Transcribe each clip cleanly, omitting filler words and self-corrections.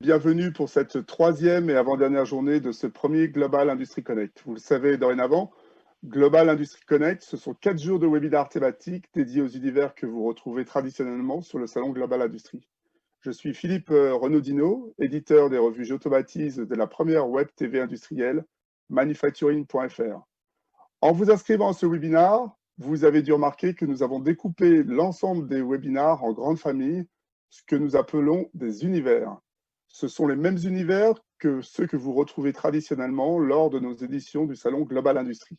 bienvenue pour cette troisième et avant-dernière journée de ce premier Global Industry Connect. Vous le savez dorénavant, Global Industry Connect, ce sont 4 jours de webinaires thématiques dédiés aux univers que vous retrouvez traditionnellement sur le salon Global Industry. Je suis Philippe Renaudino, éditeur des revues J'automatise de la première web TV industrielle, manufacturing.fr. En vous inscrivant à ce webinaire, vous avez dû remarquer que nous avons découpé l'ensemble des webinaires en grandes familles, ce que nous appelons des univers. Ce sont les mêmes univers que ceux que vous retrouvez traditionnellement lors de nos éditions du salon Global Industry.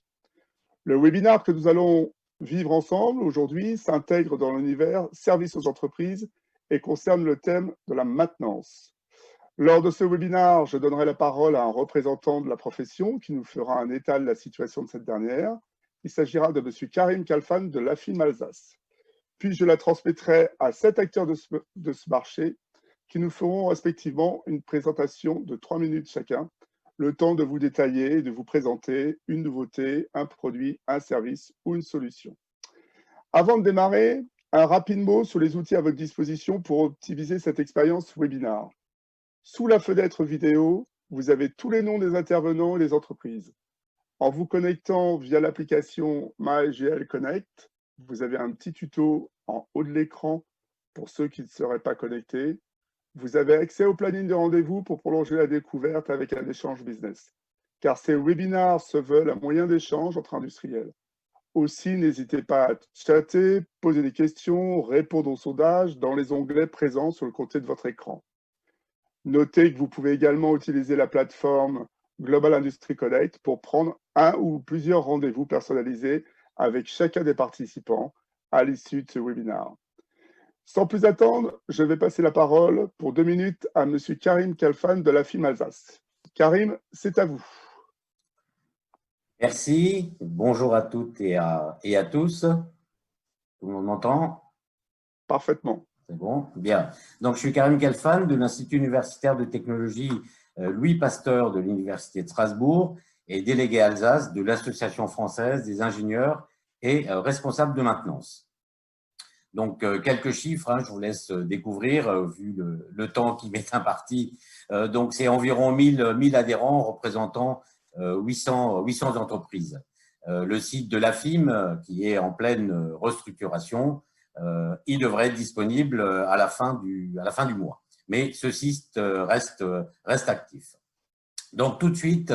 Le webinaire que nous allons vivre ensemble aujourd'hui s'intègre dans l'univers service aux entreprises et concerne le thème de la maintenance. Lors de ce webinaire, je donnerai la parole à un représentant de la profession qui nous fera un état de la situation de cette dernière. Il s'agira de M. Karim Khalfan de l'AFIM Alsace. Puis je la transmettrai à 7 acteurs de ce marché qui nous feront respectivement une présentation de 3 minutes chacun, le temps de vous détailler et de vous présenter une nouveauté, un produit, un service ou une solution. Avant de démarrer, un rapide mot sur les outils à votre disposition pour optimiser cette expérience webinaire. Sous la fenêtre vidéo, vous avez tous les noms des intervenants et des entreprises. En vous connectant via l'application MyGL Connect, vous avez un petit tuto en haut de l'écran pour ceux qui ne seraient pas connectés. Vous avez accès au planning de rendez-vous pour prolonger la découverte avec un échange business, car ces webinaires se veulent un moyen d'échange entre industriels. Aussi, n'hésitez pas à chatter, poser des questions, répondre au sondage dans les onglets présents sur le côté de votre écran. Notez que vous pouvez également utiliser la plateforme Global Industry Connect pour prendre un ou plusieurs rendez-vous personnalisés avec chacun des participants à l'issue de ce webinaire. Sans plus attendre, je vais passer la parole pour 2 minutes à M. Karim Khalfan de l'AFIM Alsace. Karim, c'est à vous. Merci. Bonjour à toutes et à tous. Tout le monde m'entend? Parfaitement. C'est bon? Bien. Donc, je suis Karim Khalfan de l'Institut universitaire de technologie Louis Pasteur de l'Université de Strasbourg et délégué Alsace de l'Association française des ingénieurs et responsables de maintenance. Donc, quelques chiffres, je vous laisse découvrir, vu le temps qui m'est imparti. Donc, c'est environ 1000 adhérents représentant 800 entreprises. Le site de l'AFIM, qui est en pleine restructuration, il devrait être disponible à la fin du mois. Mais ce site reste actif. Donc, tout de suite,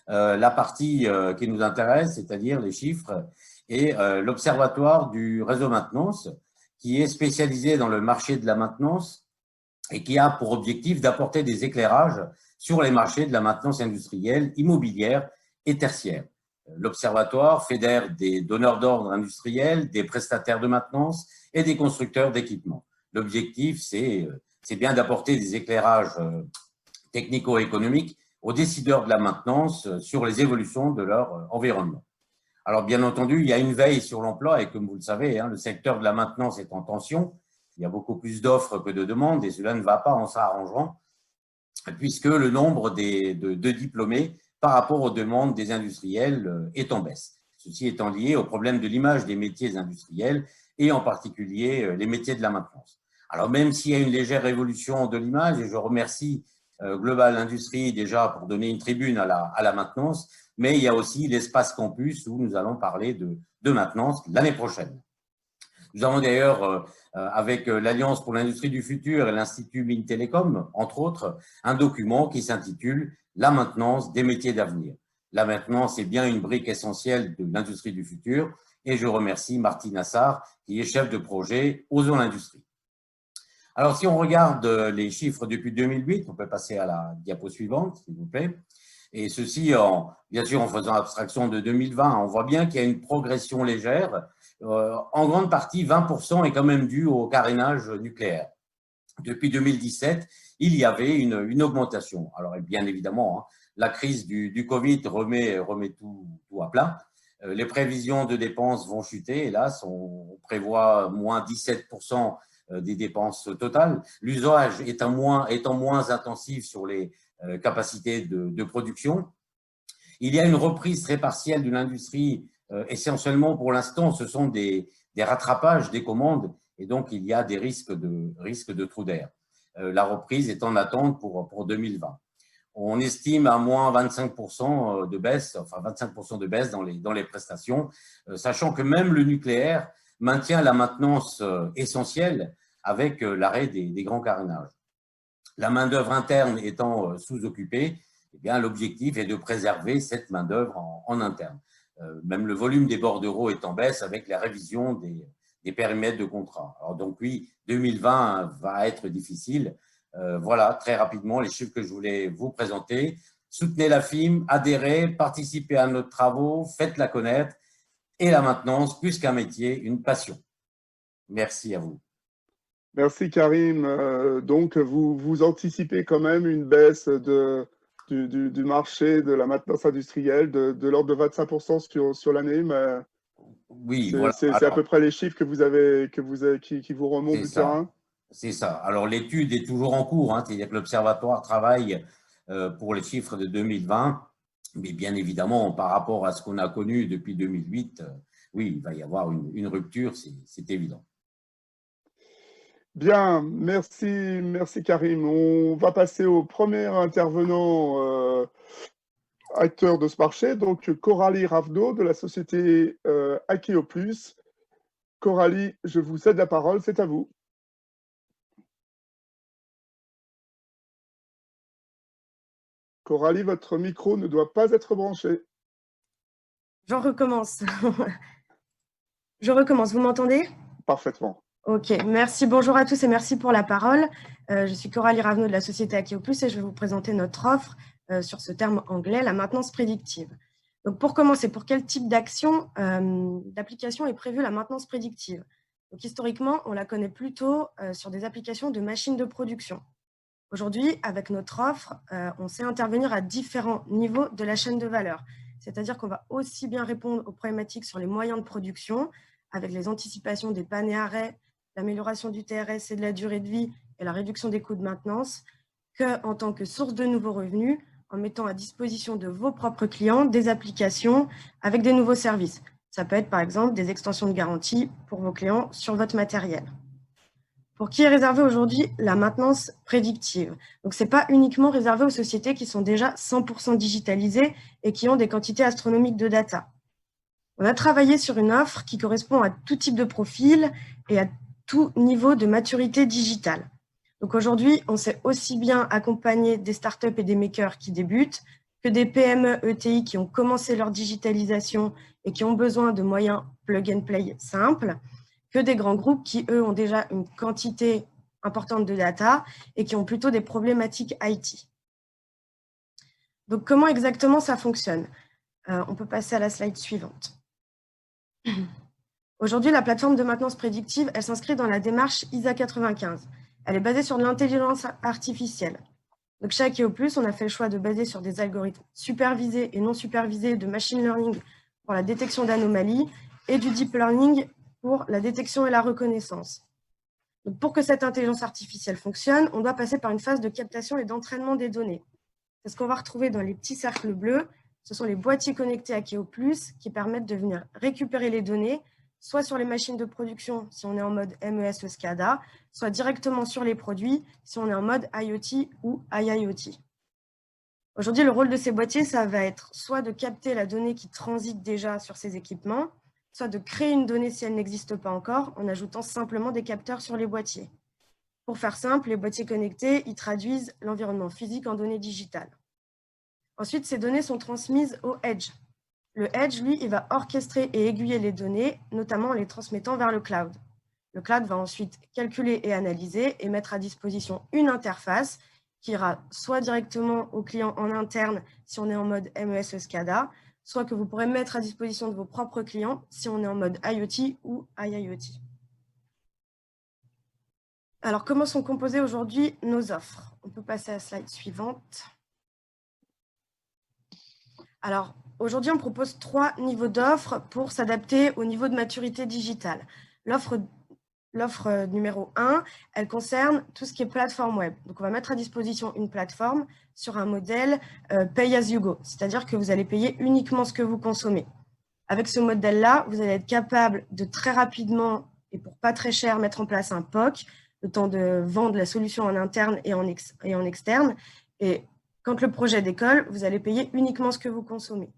la partie qui nous intéresse, c'est-à-dire les chiffres, et l'Observatoire du réseau maintenance, qui est spécialisé dans le marché de la maintenance et qui a pour objectif d'apporter des éclairages sur les marchés de la maintenance industrielle, immobilière et tertiaire. L'Observatoire fédère des donneurs d'ordre industriels, des prestataires de maintenance et des constructeurs d'équipements. L'objectif, c'est bien d'apporter des éclairages technico-économiques aux décideurs de la maintenance sur les évolutions de leur environnement. Alors, bien entendu, il y a une veille sur l'emploi et comme vous le savez, le secteur de la maintenance est en tension. Il y a beaucoup plus d'offres que de demandes et cela ne va pas en s'arrangeant puisque le nombre de diplômés par rapport aux demandes des industriels est en baisse. Ceci étant lié au problème de l'image des métiers industriels et en particulier les métiers de la maintenance. Alors, même s'il y a une légère évolution de l'image, et je remercie Global Industry déjà pour donner une tribune à la maintenance, mais il y a aussi l'espace campus où nous allons parler de maintenance l'année prochaine. Nous avons d'ailleurs, avec l'Alliance pour l'industrie du futur et l'Institut Mines Télécom, entre autres, un document qui s'intitule « La maintenance des métiers d'avenir ». La maintenance est bien une brique essentielle de l'industrie du futur et je remercie Martine Assar qui est chef de projet Osons l'industrie. Alors, si on regarde les chiffres depuis 2008, on peut passer à la diapo suivante, s'il vous plaît. Et ceci, bien sûr, en faisant abstraction de 2020, on voit bien qu'il y a une progression légère. En grande partie, 20% est quand même dû au carénage nucléaire. Depuis 2017, il y avait une augmentation. Alors, bien évidemment, la crise du Covid remet tout à plat. Les prévisions de dépenses vont chuter, hélas, on prévoit moins 17% des dépenses totales. L'usage étant moins intensif sur les capacités de production. Il y a une reprise très partielle de l'industrie, essentiellement pour l'instant, ce sont des rattrapages des commandes et donc il y a des risques de trous d'air. la reprise est en attente pour 2020. On estime à moins 25% de baisse, enfin 25% de baisse dans les prestations, sachant que même le nucléaire maintient la maintenance essentielle avec l'arrêt des grands carénages. La main-d'œuvre interne étant sous-occupée, eh bien, l'objectif est de préserver cette main-d'œuvre en interne. Même le volume des bordereaux est en baisse avec la révision des périmètres de contrat. Alors donc oui, 2020 va être difficile. Voilà, très rapidement, les chiffres que je voulais vous présenter. Soutenez la FIM, adhérez, participez à nos travaux, faites-la connaître. Et la maintenance, plus qu'un métier, une passion. Merci à vous. Merci Karim. Donc, vous anticipez quand même une baisse du marché de la maintenance industrielle de l'ordre de 25% sur l'année, mais oui, voilà. C'est à peu près les chiffres qui vous remontent du terrain? C'est ça. Alors, l'étude est toujours en cours, hein, c'est-à-dire que l'Observatoire travaille pour les chiffres de 2020, mais bien évidemment, par rapport à ce qu'on a connu depuis 2008, oui, il va y avoir une rupture, c'est évident. Bien, merci Karim. On va passer au premier intervenant acteur de ce marché, donc Coralie Ravenot de la société Akeoplus. Coralie, je vous cède la parole, c'est à vous. Coralie, votre micro ne doit pas être branché. J'en recommence. Je recommence, vous m'entendez? Parfaitement. Ok, merci, bonjour à tous et merci pour la parole. Je suis Coralie Ravenot de la société Akeoplus et je vais vous présenter notre offre sur ce terme anglais, la maintenance prédictive. Donc pour commencer, pour quel type d'action, d'application est prévue la maintenance prédictive? Donc historiquement, on la connaît plutôt sur des applications de machines de production. Aujourd'hui, avec notre offre, on sait intervenir à différents niveaux de la chaîne de valeur. C'est-à-dire qu'on va aussi bien répondre aux problématiques sur les moyens de production, avec les anticipations des pannes et arrêts, l'amélioration du TRS et de la durée de vie et la réduction des coûts de maintenance, qu'en tant que source de nouveaux revenus, en mettant à disposition de vos propres clients des applications avec des nouveaux services. Ça peut être par exemple des extensions de garantie pour vos clients sur votre matériel. Pour qui est réservé aujourd'hui la maintenance prédictive? Donc, ce n'est pas uniquement réservé aux sociétés qui sont déjà 100% digitalisées et qui ont des quantités astronomiques de data. On a travaillé sur une offre qui correspond à tout type de profil et à tout niveau de maturité digitale. Donc aujourd'hui, on sait aussi bien accompagner des startups et des makers qui débutent que des PME ETI qui ont commencé leur digitalisation et qui ont besoin de moyens plug and play simples, que des grands groupes qui, eux, ont déjà une quantité importante de data et qui ont plutôt des problématiques IT. Donc, comment exactement ça fonctionne? On peut passer à la slide suivante. Aujourd'hui, la plateforme de maintenance prédictive, elle s'inscrit dans la démarche ISA 95. Elle est basée sur de l'intelligence artificielle. Donc, chez Akeoplus, on a fait le choix de baser sur des algorithmes supervisés et non supervisés de machine learning pour la détection d'anomalies et du deep learning pour la détection et la reconnaissance. Donc, pour que cette intelligence artificielle fonctionne, on doit passer par une phase de captation et d'entraînement des données. C'est ce qu'on va retrouver dans les petits cercles bleus. Ce sont les boîtiers connectés Akeoplus qui permettent de venir récupérer les données, soit sur les machines de production si on est en mode MES SCADA, soit directement sur les produits si on est en mode IoT ou IIoT. Aujourd'hui, le rôle de ces boîtiers, ça va être soit de capter la donnée qui transite déjà sur ces équipements, soit de créer une donnée si elle n'existe pas encore en ajoutant simplement des capteurs sur les boîtiers. Pour faire simple, les boîtiers connectés, ils traduisent l'environnement physique en données digitales. Ensuite, ces données sont transmises au Edge. Le Edge, lui, il va orchestrer et aiguiller les données, notamment en les transmettant vers le cloud. Le cloud va ensuite calculer et analyser et mettre à disposition une interface qui ira soit directement au client en interne si on est en mode MES SCADA, soit que vous pourrez mettre à disposition de vos propres clients si on est en mode IoT ou IIoT. Alors, comment sont composées aujourd'hui nos offres? On peut passer à la slide suivante. Alors, aujourd'hui, on propose 3 niveaux d'offres pour s'adapter au niveau de maturité digitale. L'offre numéro 1, elle concerne tout ce qui est plateforme web. Donc, on va mettre à disposition une plateforme sur un modèle pay as you go, c'est-à-dire que vous allez payer uniquement ce que vous consommez. Avec ce modèle-là, vous allez être capable de très rapidement et pour pas très cher mettre en place un POC, le temps de vendre la solution en interne et en externe. Et quand le projet décolle, vous allez payer uniquement ce que vous consommez.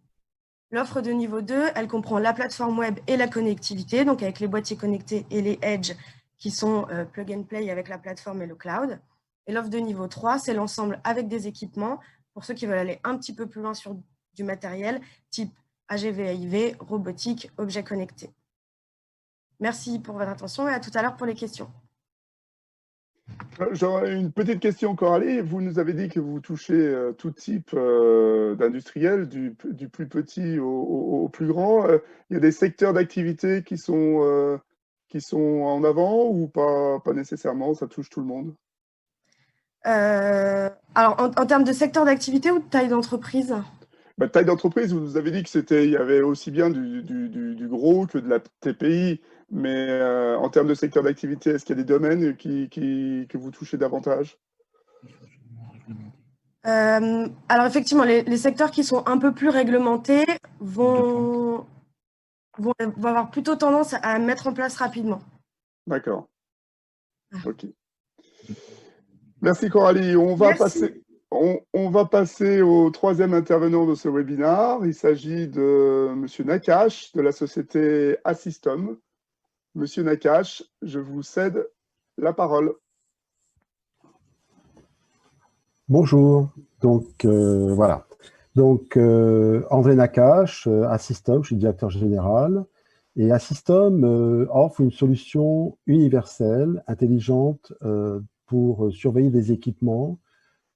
L'offre de niveau 2, elle comprend la plateforme web et la connectivité, donc avec les boîtiers connectés et les Edge qui sont plug and play avec la plateforme et le cloud. Et l'offre de niveau 3, c'est l'ensemble avec des équipements pour ceux qui veulent aller un petit peu plus loin sur du matériel type AGV, AIV, robotique, objets connectés. Merci pour votre attention et à tout à l'heure pour les questions. J'aurais une petite question, Coralie. Vous nous avez dit que vous touchez tout type d'industriel, du plus petit au plus grand. Il y a des secteurs d'activité qui sont en avant ou pas nécessairement, ça touche tout le monde? Alors, en termes de secteur d'activité ou de taille d'entreprise? Taille d'entreprise, vous nous avez dit il y avait aussi bien du gros que de la TPI, mais en termes de secteur d'activité, est-ce qu'il y a des domaines que vous touchez davantage? Alors effectivement, les secteurs qui sont un peu plus réglementés vont avoir plutôt tendance à mettre en place rapidement. D'accord. Ok. Merci Coralie. On va passer au troisième intervenant de ce webinaire. Il s'agit de Monsieur Nakache de la société Assystem. Monsieur Nakache, je vous cède la parole. Bonjour. Donc voilà. Donc André Nakache, Assystem, je suis directeur général. Et Assystem offre une solution universelle, intelligente pour surveiller des équipements,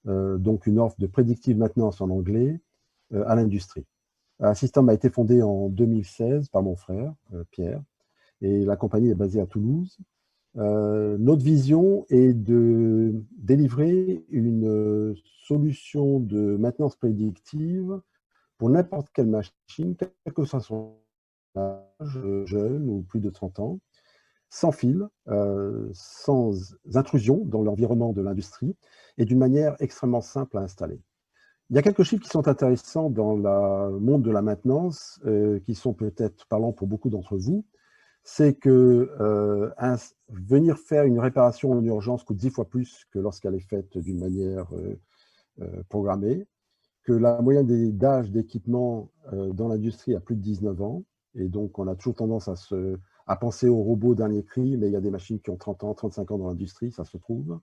donc une offre de predictive maintenance en anglais, à l'industrie. Assystem a été fondé en 2016 par mon frère, Pierre, et la compagnie est basée à Toulouse. Notre vision est de délivrer une solution de maintenance prédictive pour n'importe quelle machine, quel que soit son âge, jeune ou plus de 30 ans, sans fil, sans intrusion dans l'environnement de l'industrie et d'une manière extrêmement simple à installer. Il y a quelques chiffres qui sont intéressants dans le monde de la maintenance, qui sont peut-être parlants pour beaucoup d'entre vous. C'est que venir faire une réparation en urgence coûte 10 fois plus que lorsqu'elle est faite d'une manière programmée, que la moyenne d'âge d'équipement dans l'industrie a plus de 19 ans, et donc on a toujours tendance à penser aux robots dernier cri, mais il y a des machines qui ont 30 ans, 35 ans dans l'industrie, ça se trouve.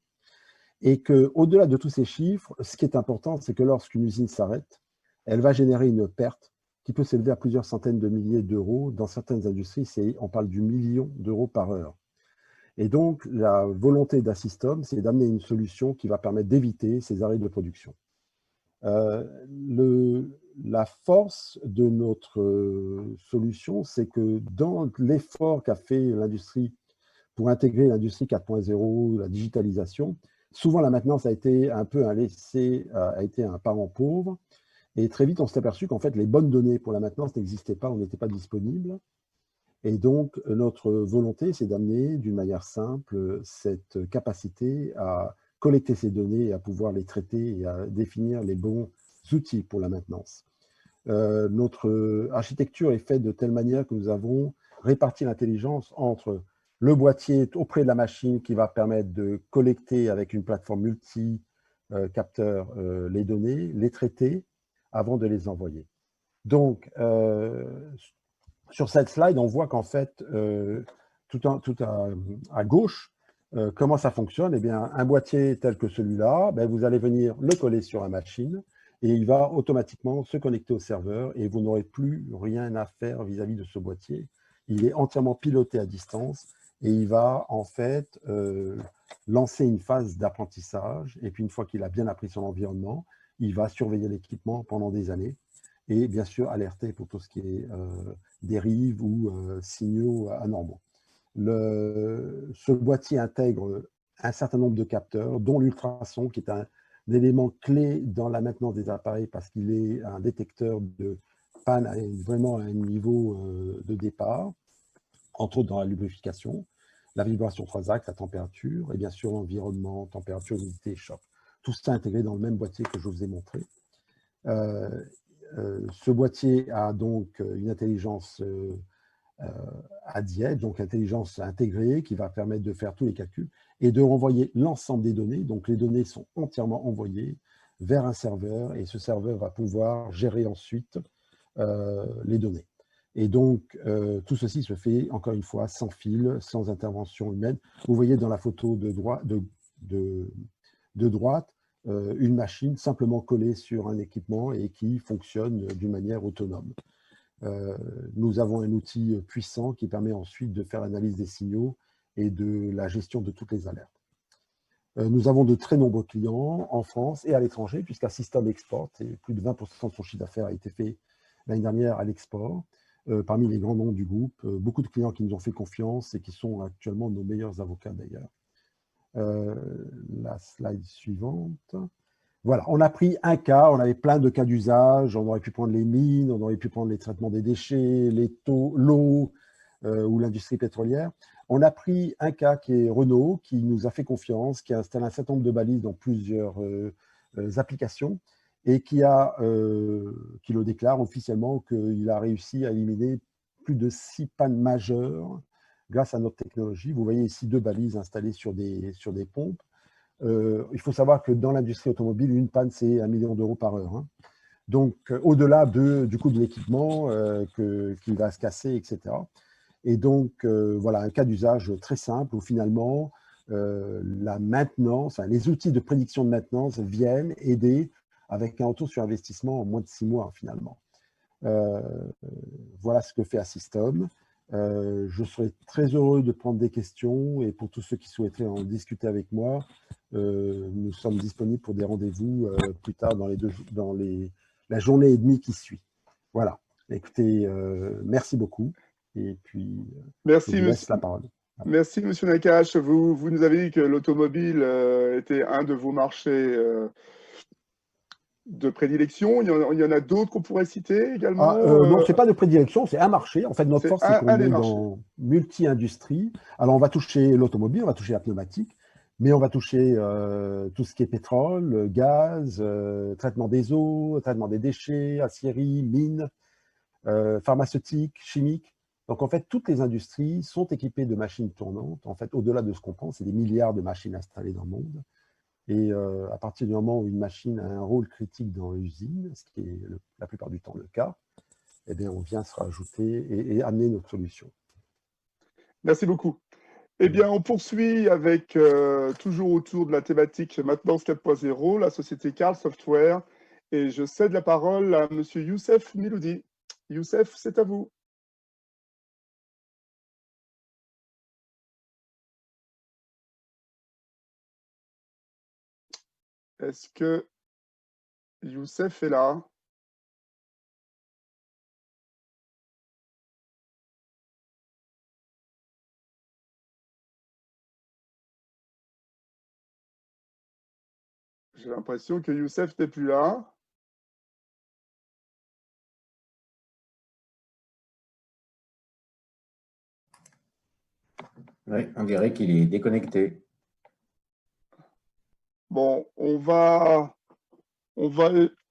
Et qu'au-delà de tous ces chiffres, ce qui est important, c'est que lorsqu'une usine s'arrête, elle va générer une perte qui peut s'élever à plusieurs centaines de milliers d'euros. Dans certaines industries, on parle du million d'euros par heure. Et donc, la volonté d'Assystem, c'est d'amener une solution qui va permettre d'éviter ces arrêts de production. La force de notre solution, c'est que dans l'effort qu'a fait l'industrie pour intégrer l'industrie 4.0, la digitalisation, souvent la maintenance a été un peu a été un parent pauvre. Et très vite, on s'est aperçu qu'en fait, les bonnes données pour la maintenance n'existaient pas, ou n'étaient pas disponibles. Et donc, notre volonté, c'est d'amener d'une manière simple cette capacité à collecter ces données, à pouvoir les traiter et à définir les bons outils pour la maintenance. Notre architecture est faite de telle manière que nous avons réparti l'intelligence entre le boîtier auprès de la machine qui va permettre de collecter avec une plateforme multi-capteur les données, les traiter avant de les envoyer. Donc, sur cette slide, on voit qu'en fait, tout à gauche, comment ça fonctionne. Eh bien, un boîtier tel que celui-là, vous allez venir le coller sur la machine et il va automatiquement se connecter au serveur et vous n'aurez plus rien à faire vis-à-vis de ce boîtier. Il est entièrement piloté à distance et il va en fait lancer une phase d'apprentissage. Et puis, une fois qu'il a bien appris son environnement, il va surveiller l'équipement pendant des années et bien sûr alerter pour tout ce qui est dérive ou signaux anormaux. Ce boîtier intègre un certain nombre de capteurs, dont l'ultrason, qui est un élément clé dans la maintenance des appareils parce qu'il est un détecteur de panne vraiment à un niveau de départ, entre autres dans la lubrification, la vibration 3 axes, la température, et bien sûr l'environnement, température, humidité et choc. Tout ça intégré dans le même boîtier que je vous ai montré. Ce boîtier a donc une intelligence ADIET, donc intelligence intégrée, qui va permettre de faire tous les calculs et de renvoyer l'ensemble des données. Donc les données sont entièrement envoyées vers un serveur et ce serveur va pouvoir gérer ensuite les données. Et donc, tout ceci se fait, encore une fois, sans fil, sans intervention humaine. Vous voyez dans la photo de droite, une machine simplement collée sur un équipement et qui fonctionne d'une manière autonome. Nous avons un outil puissant qui permet ensuite de faire l'analyse des signaux et de la gestion de toutes les alertes. Nous avons de très nombreux clients en France et à l'étranger, puisqu'un système export, et plus de 20% de son chiffre d'affaires a été fait l'année dernière à l'export. Parmi les grands noms du groupe, beaucoup de clients qui nous ont fait confiance et qui sont actuellement nos meilleurs avocats d'ailleurs. La slide suivante. Voilà, on a pris un cas, on avait plein de cas d'usage, on aurait pu prendre les mines, on aurait pu prendre les traitements des déchets, l'eau ou l'industrie pétrolière. On a pris un cas qui est Renault, qui nous a fait confiance, qui a installé un certain nombre de balises dans plusieurs applications et qui le déclare officiellement qu'il a réussi à éliminer plus de 6 pannes majeures grâce à notre technologie. Vous voyez ici 2 balises installées sur des pompes. Il faut savoir que dans l'industrie automobile, une panne, c'est 1 million d'euros par heure. Hein. Donc, au-delà du coût de l'équipement qui va se casser, etc. Et donc, voilà, un cas d'usage très simple où finalement, la maintenance, les outils de prédiction de maintenance viennent aider avec un retour sur investissement en moins de 6 mois, finalement. Voilà ce que fait Assystem. Je serais très heureux de prendre des questions et pour tous ceux qui souhaiteraient en discuter avec moi, nous sommes disponibles pour des rendez-vous plus tard dans la journée et demie qui suit. Voilà. Écoutez, merci beaucoup. Et puis, merci, je vous laisse la parole. Merci, Monsieur Nakache. Vous nous avez dit que l'automobile était un de vos marchés de prédilection. Il y en a d'autres qu'on pourrait citer également. Non, ce n'est pas de prédilection, c'est un marché. En fait, notre force, c'est qu'on est dans multi-industrie. Alors, on va toucher l'automobile, on va toucher la pneumatique, mais on va toucher tout ce qui est pétrole, gaz, traitement des eaux, traitement des déchets, aciérie, mines, pharmaceutique, chimique. Donc, en fait, toutes les industries sont équipées de machines tournantes. En fait, au-delà de ce qu'on pense, c'est des milliards de machines installées dans le monde. Et à partir du moment où une machine a un rôle critique dans l'usine, ce qui est la plupart du temps le cas, eh bien, on vient se rajouter et amener notre solution. Merci beaucoup. Eh bien, on poursuit avec, toujours autour de la thématique maintenance 4.0, la société Carl Software. Et je cède la parole à M. Youssef Miloudi. Youssef, c'est à vous. Est-ce que Youssef est là? J'ai l'impression que Youssef n'est plus là. Oui, on dirait qu'il est déconnecté. Bon, on va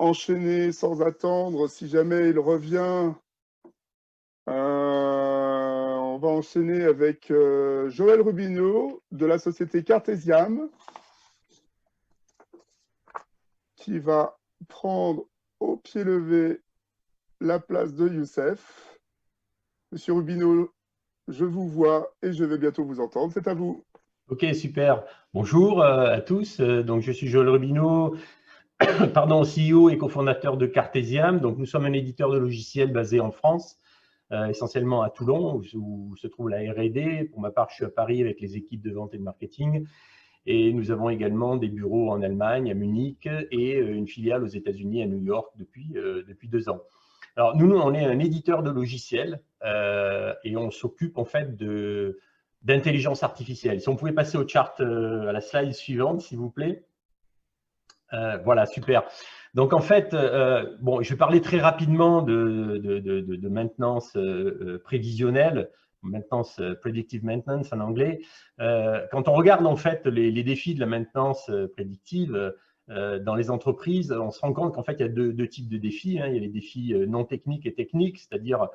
enchaîner sans attendre. Si jamais il revient, on va enchaîner avec Joël Rubineau de la société Cartesiam qui va prendre au pied levé la place de Youssef. Monsieur Rubineau, je vous vois et je vais bientôt vous entendre. C'est à vous. Ok, super. Bonjour à tous. Donc, je suis Joël Rubineau, pardon, CEO et cofondateur de Cartesiam. Donc, nous sommes un éditeur de logiciels basé en France, essentiellement à Toulon, où se trouve la R&D. Pour ma part, je suis à Paris avec les équipes de vente et de marketing. Et nous avons également des bureaux en Allemagne, à Munich, et une filiale aux États-Unis, à New York, depuis 2 ans. Alors, nous, on est un éditeur de logiciels et on s'occupe en fait d'intelligence artificielle. Si on pouvait passer au chart, à la slide suivante, s'il vous plaît. Voilà, super. Donc, en fait, bon, je vais parler très rapidement de maintenance prévisionnelle, maintenance predictive maintenance en anglais. Quand on regarde en fait les défis de la maintenance prédictive dans les entreprises, on se rend compte qu'en fait, il y a deux types de défis. Hein. Il y a les défis non techniques et techniques, c'est-à-dire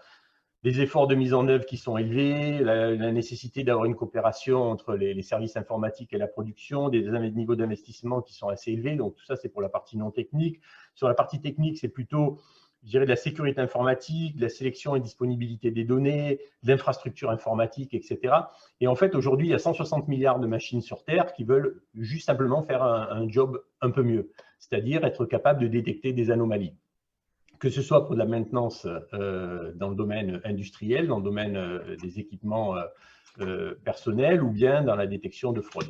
des efforts de mise en œuvre qui sont élevés, la nécessité d'avoir une coopération entre les services informatiques et la production, des niveaux d'investissement qui sont assez élevés. Donc, tout ça, c'est pour la partie non technique. Sur la partie technique, c'est plutôt, je dirais, de la sécurité informatique, de la sélection et disponibilité des données, de l'infrastructure informatique, etc. Et en fait, aujourd'hui, il y a 160 milliards de machines sur Terre qui veulent juste simplement faire un job un peu mieux, c'est-à-dire être capable de détecter des anomalies, que ce soit pour de la maintenance dans le domaine industriel, dans le domaine des équipements personnels ou bien dans la détection de fraude.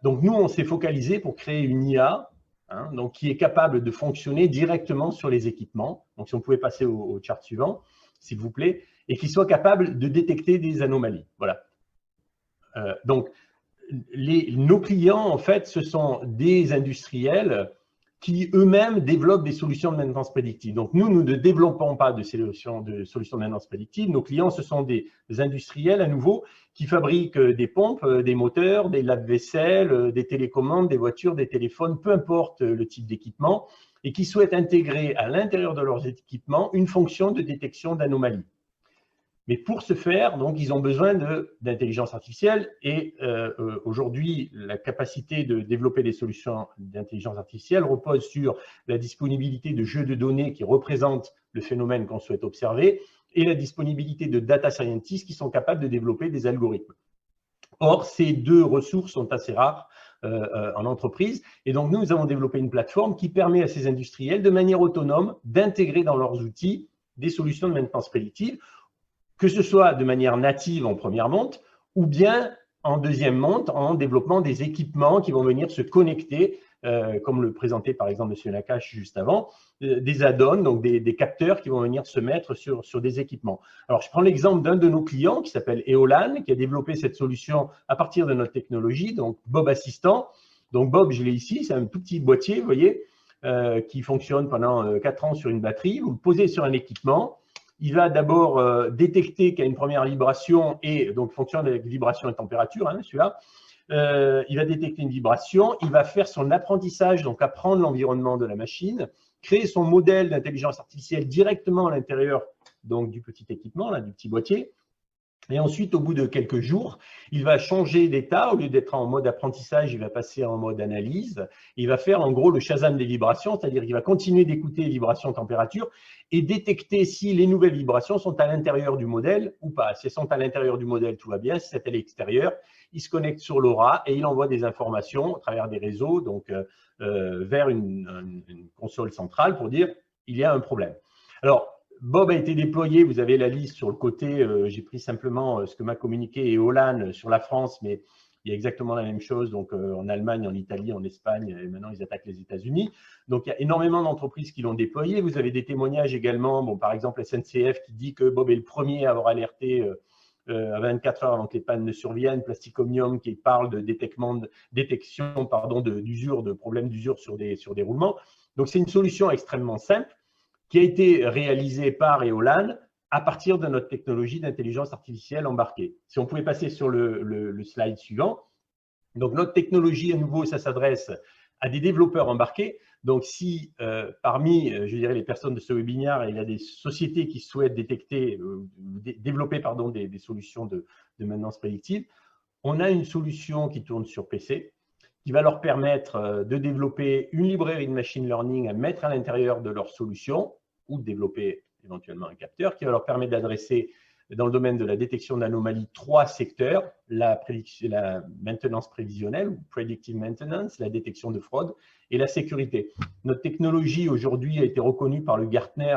Donc, nous, on s'est focalisé pour créer une IA donc, qui est capable de fonctionner directement sur les équipements. Donc, si on pouvait passer au chart suivant, s'il vous plaît, et qui soit capable de détecter des anomalies. Voilà. Donc, nos clients, en fait, ce sont des industriels qui eux-mêmes développent des solutions de maintenance prédictive. Donc, nous ne développons pas de solutions de maintenance prédictive. Nos clients, ce sont des industriels, à nouveau, qui fabriquent des pompes, des moteurs, des lave-vaisselle, des télécommandes, des voitures, des téléphones, peu importe le type d'équipement, et qui souhaitent intégrer à l'intérieur de leurs équipements une fonction de détection d'anomalies. Mais pour ce faire, donc, ils ont besoin d'intelligence artificielle et aujourd'hui, la capacité de développer des solutions d'intelligence artificielle repose sur la disponibilité de jeux de données qui représentent le phénomène qu'on souhaite observer et la disponibilité de data scientists qui sont capables de développer des algorithmes. Or, ces deux ressources sont assez rares en entreprise et donc nous avons développé une plateforme qui permet à ces industriels de manière autonome d'intégrer dans leurs outils des solutions de maintenance prédictive, que ce soit de manière native en première monte ou bien en deuxième monte en développant des équipements qui vont venir se connecter, comme le présentait par exemple M. Nakache juste avant, des add-ons, donc des capteurs qui vont venir se mettre sur des équipements. Alors, je prends l'exemple d'un de nos clients qui s'appelle Eolan, qui a développé cette solution à partir de notre technologie, donc Bob Assistant. Donc, Bob, je l'ai ici, c'est un tout petit boîtier, vous voyez, qui fonctionne pendant 4 ans sur une batterie. Vous le posez sur un équipement. Il va d'abord détecter qu'il y a une première vibration et donc fonctionne avec vibration et température, celui-là. Il va détecter une vibration, il va faire son apprentissage, donc apprendre l'environnement de la machine, créer son modèle d'intelligence artificielle directement à l'intérieur donc du petit équipement, là, du petit boîtier. Et ensuite, au bout de quelques jours, il va changer d'état. Au lieu d'être en mode apprentissage, il va passer en mode analyse. Il va faire en gros le Shazam des vibrations, c'est-à-dire qu'il va continuer d'écouter les vibrations température et détecter si les nouvelles vibrations sont à l'intérieur du modèle ou pas. Si elles sont à l'intérieur du modèle, tout va bien. Si c'est à l'extérieur, il se connecte sur LoRa et il envoie des informations à travers des réseaux donc, vers une console centrale pour dire il y a un problème. Alors, Bob a été déployé, vous avez la liste sur le côté, j'ai pris simplement ce que m'a communiqué Eolan sur la France, mais il y a exactement la même chose donc en Allemagne, en Italie, en Espagne, et maintenant ils attaquent les États-Unis. Donc il y a énormément d'entreprises qui l'ont déployé. Vous avez des témoignages également, bon, par exemple SNCF qui dit que Bob est le premier à avoir alerté à 24 heures avant que les pannes ne surviennent, Plasticomium qui parle de détection d'usure, de problèmes d'usure sur des roulements. Donc c'est une solution extrêmement simple qui a été réalisé par Eolan à partir de notre technologie d'intelligence artificielle embarquée. Si on pouvait passer sur le slide suivant. Donc, notre technologie, à nouveau, ça s'adresse à des développeurs embarqués. Donc, si parmi, je dirais, les personnes de ce webinaire, il y a des sociétés qui souhaitent détecter, développer pardon, des solutions de maintenance prédictive, on a une solution qui tourne sur PC, qui va leur permettre de développer une librairie de machine learning à mettre à l'intérieur de leur solution ou de développer éventuellement un capteur qui va leur permettre d'adresser dans le domaine de la détection d'anomalies 3 secteurs, la maintenance prévisionnelle ou predictive maintenance, la détection de fraude et la sécurité. Notre technologie aujourd'hui a été reconnue par le Gartner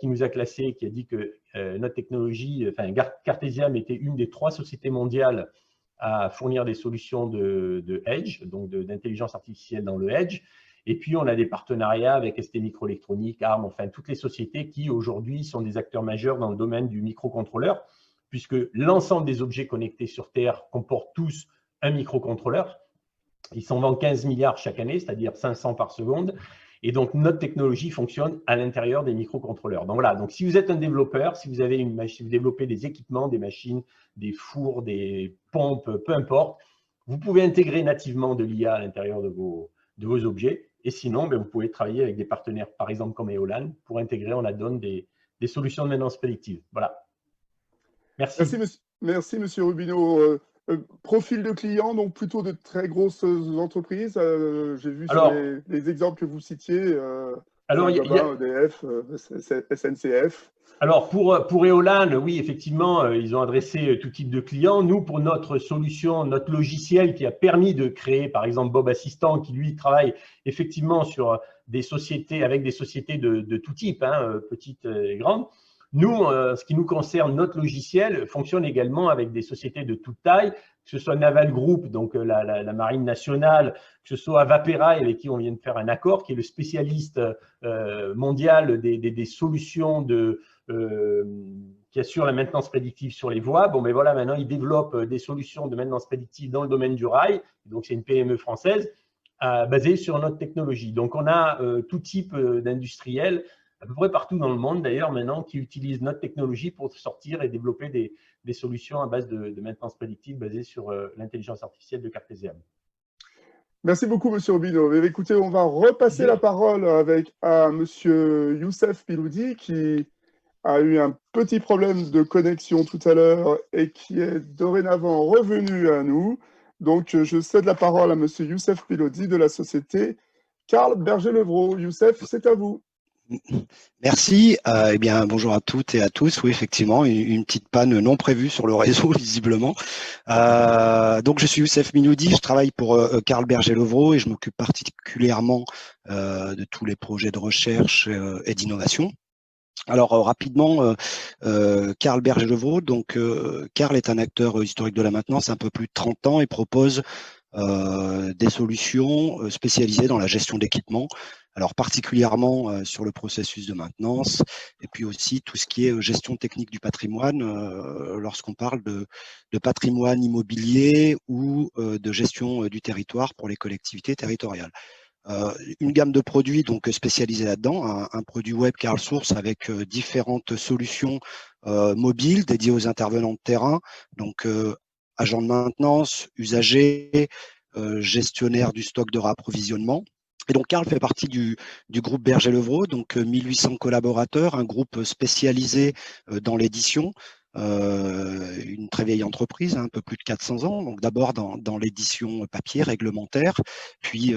qui nous a classé, qui a dit que notre technologie, enfin Cartesiam était une des 3 sociétés mondiales à fournir des solutions de edge, donc d'intelligence artificielle dans le edge. Et puis, on a des partenariats avec ST Microelectronics, ARM, enfin, toutes les sociétés qui, aujourd'hui, sont des acteurs majeurs dans le domaine du microcontrôleur, puisque l'ensemble des objets connectés sur Terre comportent tous un microcontrôleur. Ils s'en vendent 15 milliards chaque année, c'est-à-dire 500 par seconde. Et donc, notre technologie fonctionne à l'intérieur des microcontrôleurs. Donc, voilà. Donc, si vous êtes un développeur, si vous avez si vous développez des équipements, des machines, des fours, des pompes, peu importe, vous pouvez intégrer nativement de l'IA à l'intérieur de vos objets. Et sinon, vous pouvez travailler avec des partenaires, par exemple comme Eolan, pour intégrer en add-on des des solutions de maintenance prédictive. Voilà. Merci. Merci, monsieur Rubino. Profil de client, donc plutôt de très grosses entreprises. J'ai vu sur les exemples que vous citiez, Saint-Gobain, EDF, SNCF. Alors, pour Éolane, oui, effectivement, ils ont adressé tout type de clients. Nous, pour notre solution, notre logiciel qui a permis de créer, par exemple, Bob Assistant, qui, lui, travaille effectivement sur des sociétés, avec des sociétés de tout type, hein, petites et grandes. Nous, ce qui nous concerne, notre logiciel fonctionne également avec des sociétés de toute taille, que ce soit Naval Group, donc la Marine nationale, que ce soit Vapera, avec qui on vient de faire un accord, qui est le spécialiste mondial des solutions qui assure la maintenance prédictive sur les voies. Bon, mais voilà, maintenant, ils développent des solutions de maintenance prédictive dans le domaine du rail. Donc, c'est une PME française basée sur notre technologie. Donc, on a tout type d'industriels, à peu près partout dans le monde, d'ailleurs, maintenant, qui utilisent notre technologie pour sortir et développer des solutions à base de maintenance prédictive basées sur l'intelligence artificielle de Cartesiam. Merci beaucoup, monsieur Rubino. Écoutez, on va repasser la parole à monsieur Youssef Piloudi, qui a eu un petit problème de connexion tout à l'heure et qui est dorénavant revenu à nous. Donc, je cède la parole à monsieur Youssef Piloudi de la société Carl Berger-Levrault. Youssef, c'est à vous. Merci. Eh bien, bonjour à toutes et à tous. Oui, effectivement, une petite panne non prévue sur le réseau, visiblement. Donc, je suis Youssef Minoudi, je travaille pour Carl Berger-Levrault et je m'occupe particulièrement de tous les projets de recherche et d'innovation. Alors, rapidement, Carl Berger-Levrault. Donc, Carl est un acteur historique de la maintenance, un peu plus de 30 ans, et propose des solutions spécialisées dans la gestion d'équipements. Alors particulièrement sur le processus de maintenance et puis aussi tout ce qui est gestion technique du patrimoine lorsqu'on parle de patrimoine immobilier ou de gestion du territoire pour les collectivités territoriales. Une gamme de produits donc spécialisés là-dedans, un produit web Carl Source avec différentes solutions mobiles dédiées aux intervenants de terrain, donc agents de maintenance, usagers, gestionnaires du stock de réapprovisionnement. Et donc, Carl fait partie du groupe Berger-Levrault, donc 1800 collaborateurs, un groupe spécialisé dans l'édition, une très vieille entreprise, un peu plus de 400 ans. Donc, d'abord dans l'édition papier réglementaire, puis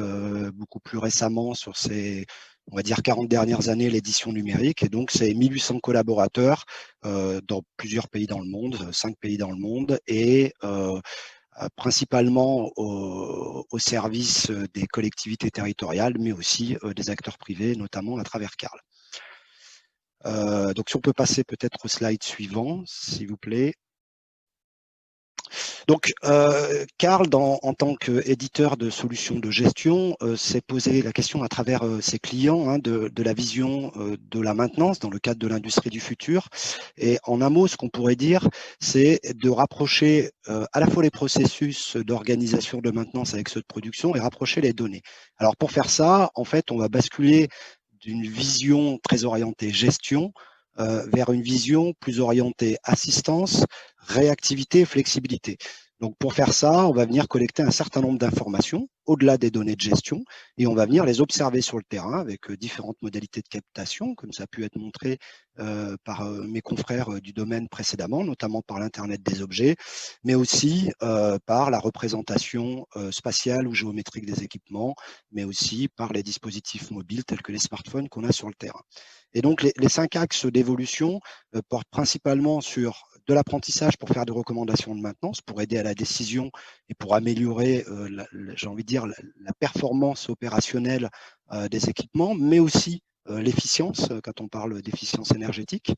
beaucoup plus récemment sur ces, on va dire, 40 dernières années, l'édition numérique. Et donc, c'est 1800 collaborateurs dans plusieurs pays dans le monde, 5 pays dans le monde, et principalement au service des collectivités territoriales, mais aussi des acteurs privés, notamment à travers Carl. Donc, si on peut passer peut-être au slide suivant, s'il vous plaît. Donc, Carl, en tant qu'éditeur de solutions de gestion, s'est posé la question à travers ses clients de la vision de la maintenance dans le cadre de l'industrie du futur. Et en un mot, ce qu'on pourrait dire, c'est de rapprocher à la fois les processus d'organisation de maintenance avec ceux de production et rapprocher les données. Alors, pour faire ça, en fait, on va basculer d'une vision très orientée gestion vers une vision plus orientée assistance, réactivité et flexibilité. Donc, pour faire ça, on va venir collecter un certain nombre d'informations au-delà des données de gestion et on va venir les observer sur le terrain avec différentes modalités de captation, comme ça a pu être montré par mes confrères du domaine précédemment, notamment par l'Internet des objets, mais aussi par la représentation spatiale ou géométrique des équipements, mais aussi par les dispositifs mobiles tels que les smartphones qu'on a sur le terrain. Et donc, les 5 axes d'évolution portent principalement sur de l'apprentissage pour faire des recommandations de maintenance, pour aider à la décision et pour améliorer, j'ai envie de dire, la performance opérationnelle des équipements, mais aussi l'efficience, quand on parle d'efficience énergétique.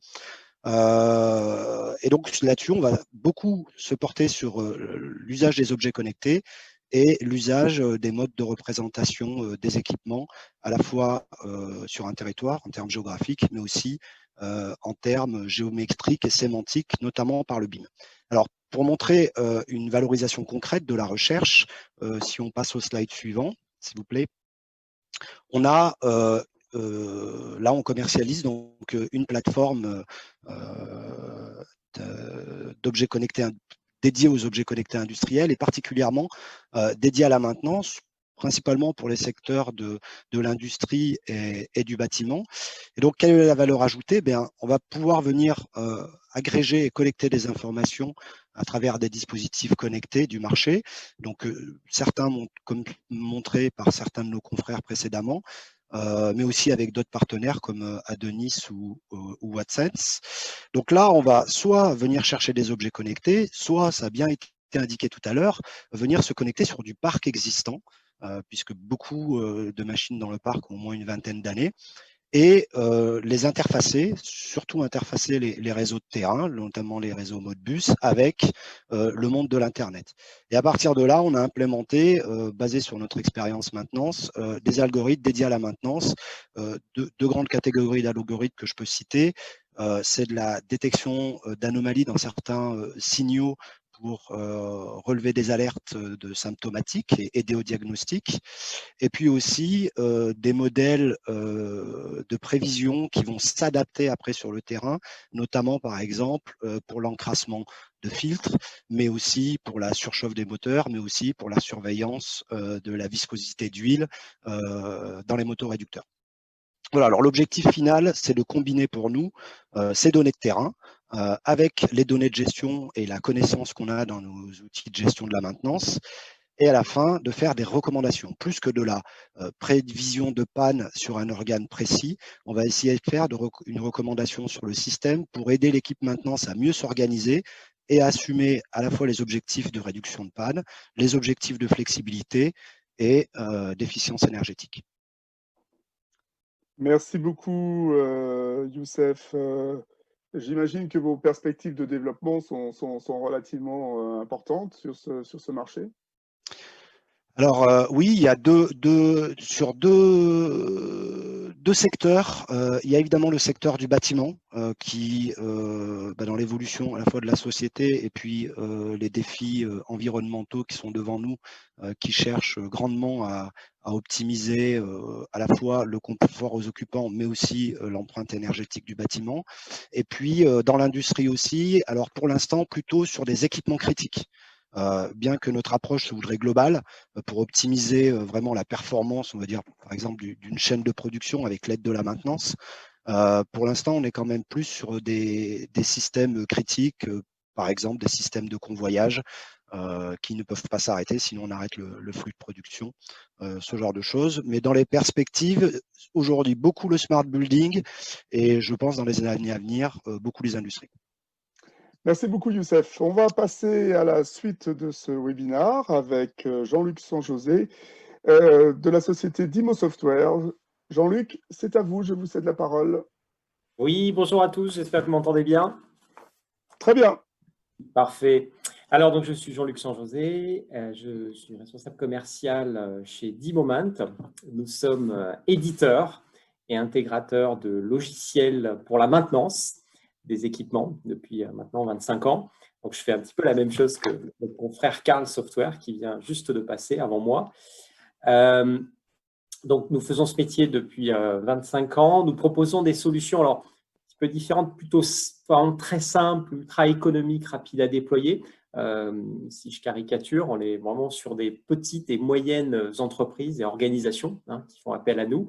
Et donc, là-dessus, on va beaucoup se porter sur l'usage des objets connectés et l'usage des modes de représentation des équipements, à la fois sur un territoire, en termes géographiques, mais aussi en termes géométriques et sémantiques, notamment par le BIM. Alors, pour montrer une valorisation concrète de la recherche, si on passe au slide suivant, s'il vous plaît, on a, là, on commercialise donc une plateforme d'objets connectés dédié aux objets connectés industriels et particulièrement dédié à la maintenance, principalement pour les secteurs de l'industrie et du bâtiment. Et donc, quelle est la valeur ajoutée? On va pouvoir venir agréger et collecter des informations à travers des dispositifs connectés du marché. Donc, certains comme montré par certains de nos confrères précédemment, mais aussi avec d'autres partenaires comme Adonis ou AdSense. Donc là, on va soit venir chercher des objets connectés, soit, ça a bien été indiqué tout à l'heure, venir se connecter sur du parc existant, puisque beaucoup de machines dans le parc ont au moins une vingtaine d'années, et les interfacer, surtout interfacer les réseaux de terrain, notamment les réseaux Modbus, avec le monde de l'Internet. Et à partir de là, on a implémenté, basé sur notre expérience maintenance, des algorithmes dédiés à la maintenance, deux grandes catégories d'algorithmes que je peux citer. C'est de la détection d'anomalies dans certains signaux pour relever des alertes de symptomatiques et des diagnostics, et puis aussi des modèles de prévision qui vont s'adapter après sur le terrain, notamment par exemple pour l'encrassement de filtres, mais aussi pour la surchauffe des moteurs, mais aussi pour la surveillance de la viscosité d'huile dans les motoréducteurs. Voilà, alors l'objectif final, c'est de combiner pour nous ces données de terrain avec les données de gestion et la connaissance qu'on a dans nos outils de gestion de la maintenance, et à la fin, de faire des recommandations. Plus que de la prévision de panne sur un organe précis, on va essayer de faire une recommandation sur le système pour aider l'équipe maintenance à mieux s'organiser et à assumer à la fois les objectifs de réduction de panne, les objectifs de flexibilité et d'efficience énergétique. Merci beaucoup, Youssef. J'imagine que vos perspectives de développement sont relativement importantes sur ce marché. Alors oui, il y a sur deux secteurs. Il y a évidemment le secteur du bâtiment qui, dans l'évolution à la fois de la société et puis les défis environnementaux qui sont devant nous, qui cherchent grandement à optimiser à la fois le confort aux occupants, mais aussi l'empreinte énergétique du bâtiment. Et puis dans l'industrie aussi, alors pour l'instant plutôt sur des équipements critiques. Bien que notre approche se voudrait globale pour optimiser vraiment la performance, on va dire par exemple d'une chaîne de production avec l'aide de la maintenance. Pour l'instant, on est quand même plus sur des systèmes critiques, par exemple des systèmes de convoyage qui ne peuvent pas s'arrêter, sinon on arrête le flux de production, ce genre de choses. Mais dans les perspectives, aujourd'hui, beaucoup le smart building et je pense dans les années à venir, beaucoup les industries. Merci beaucoup, Youssef. On va passer à la suite de ce webinaire avec Jean-Luc Sanjosé de la société Dimo Software. Jean-Luc, c'est à vous, je vous cède la parole. Oui, bonjour à tous, j'espère que vous m'entendez bien. Très bien. Parfait. Alors, donc, je suis Jean-Luc Sanjosé, je suis responsable commercial chez Dimomant. Nous sommes éditeurs et intégrateurs de logiciels pour la maintenance des équipements depuis maintenant 25 ans. Donc, je fais un petit peu la même chose que mon confrère Carl Software qui vient juste de passer avant moi. Donc, nous faisons ce métier depuis 25 ans. Nous proposons des solutions alors, un petit peu différentes, plutôt très simples, ultra économiques, rapides à déployer. Si je caricature, on est vraiment sur des petites et moyennes entreprises et organisations qui font appel à nous.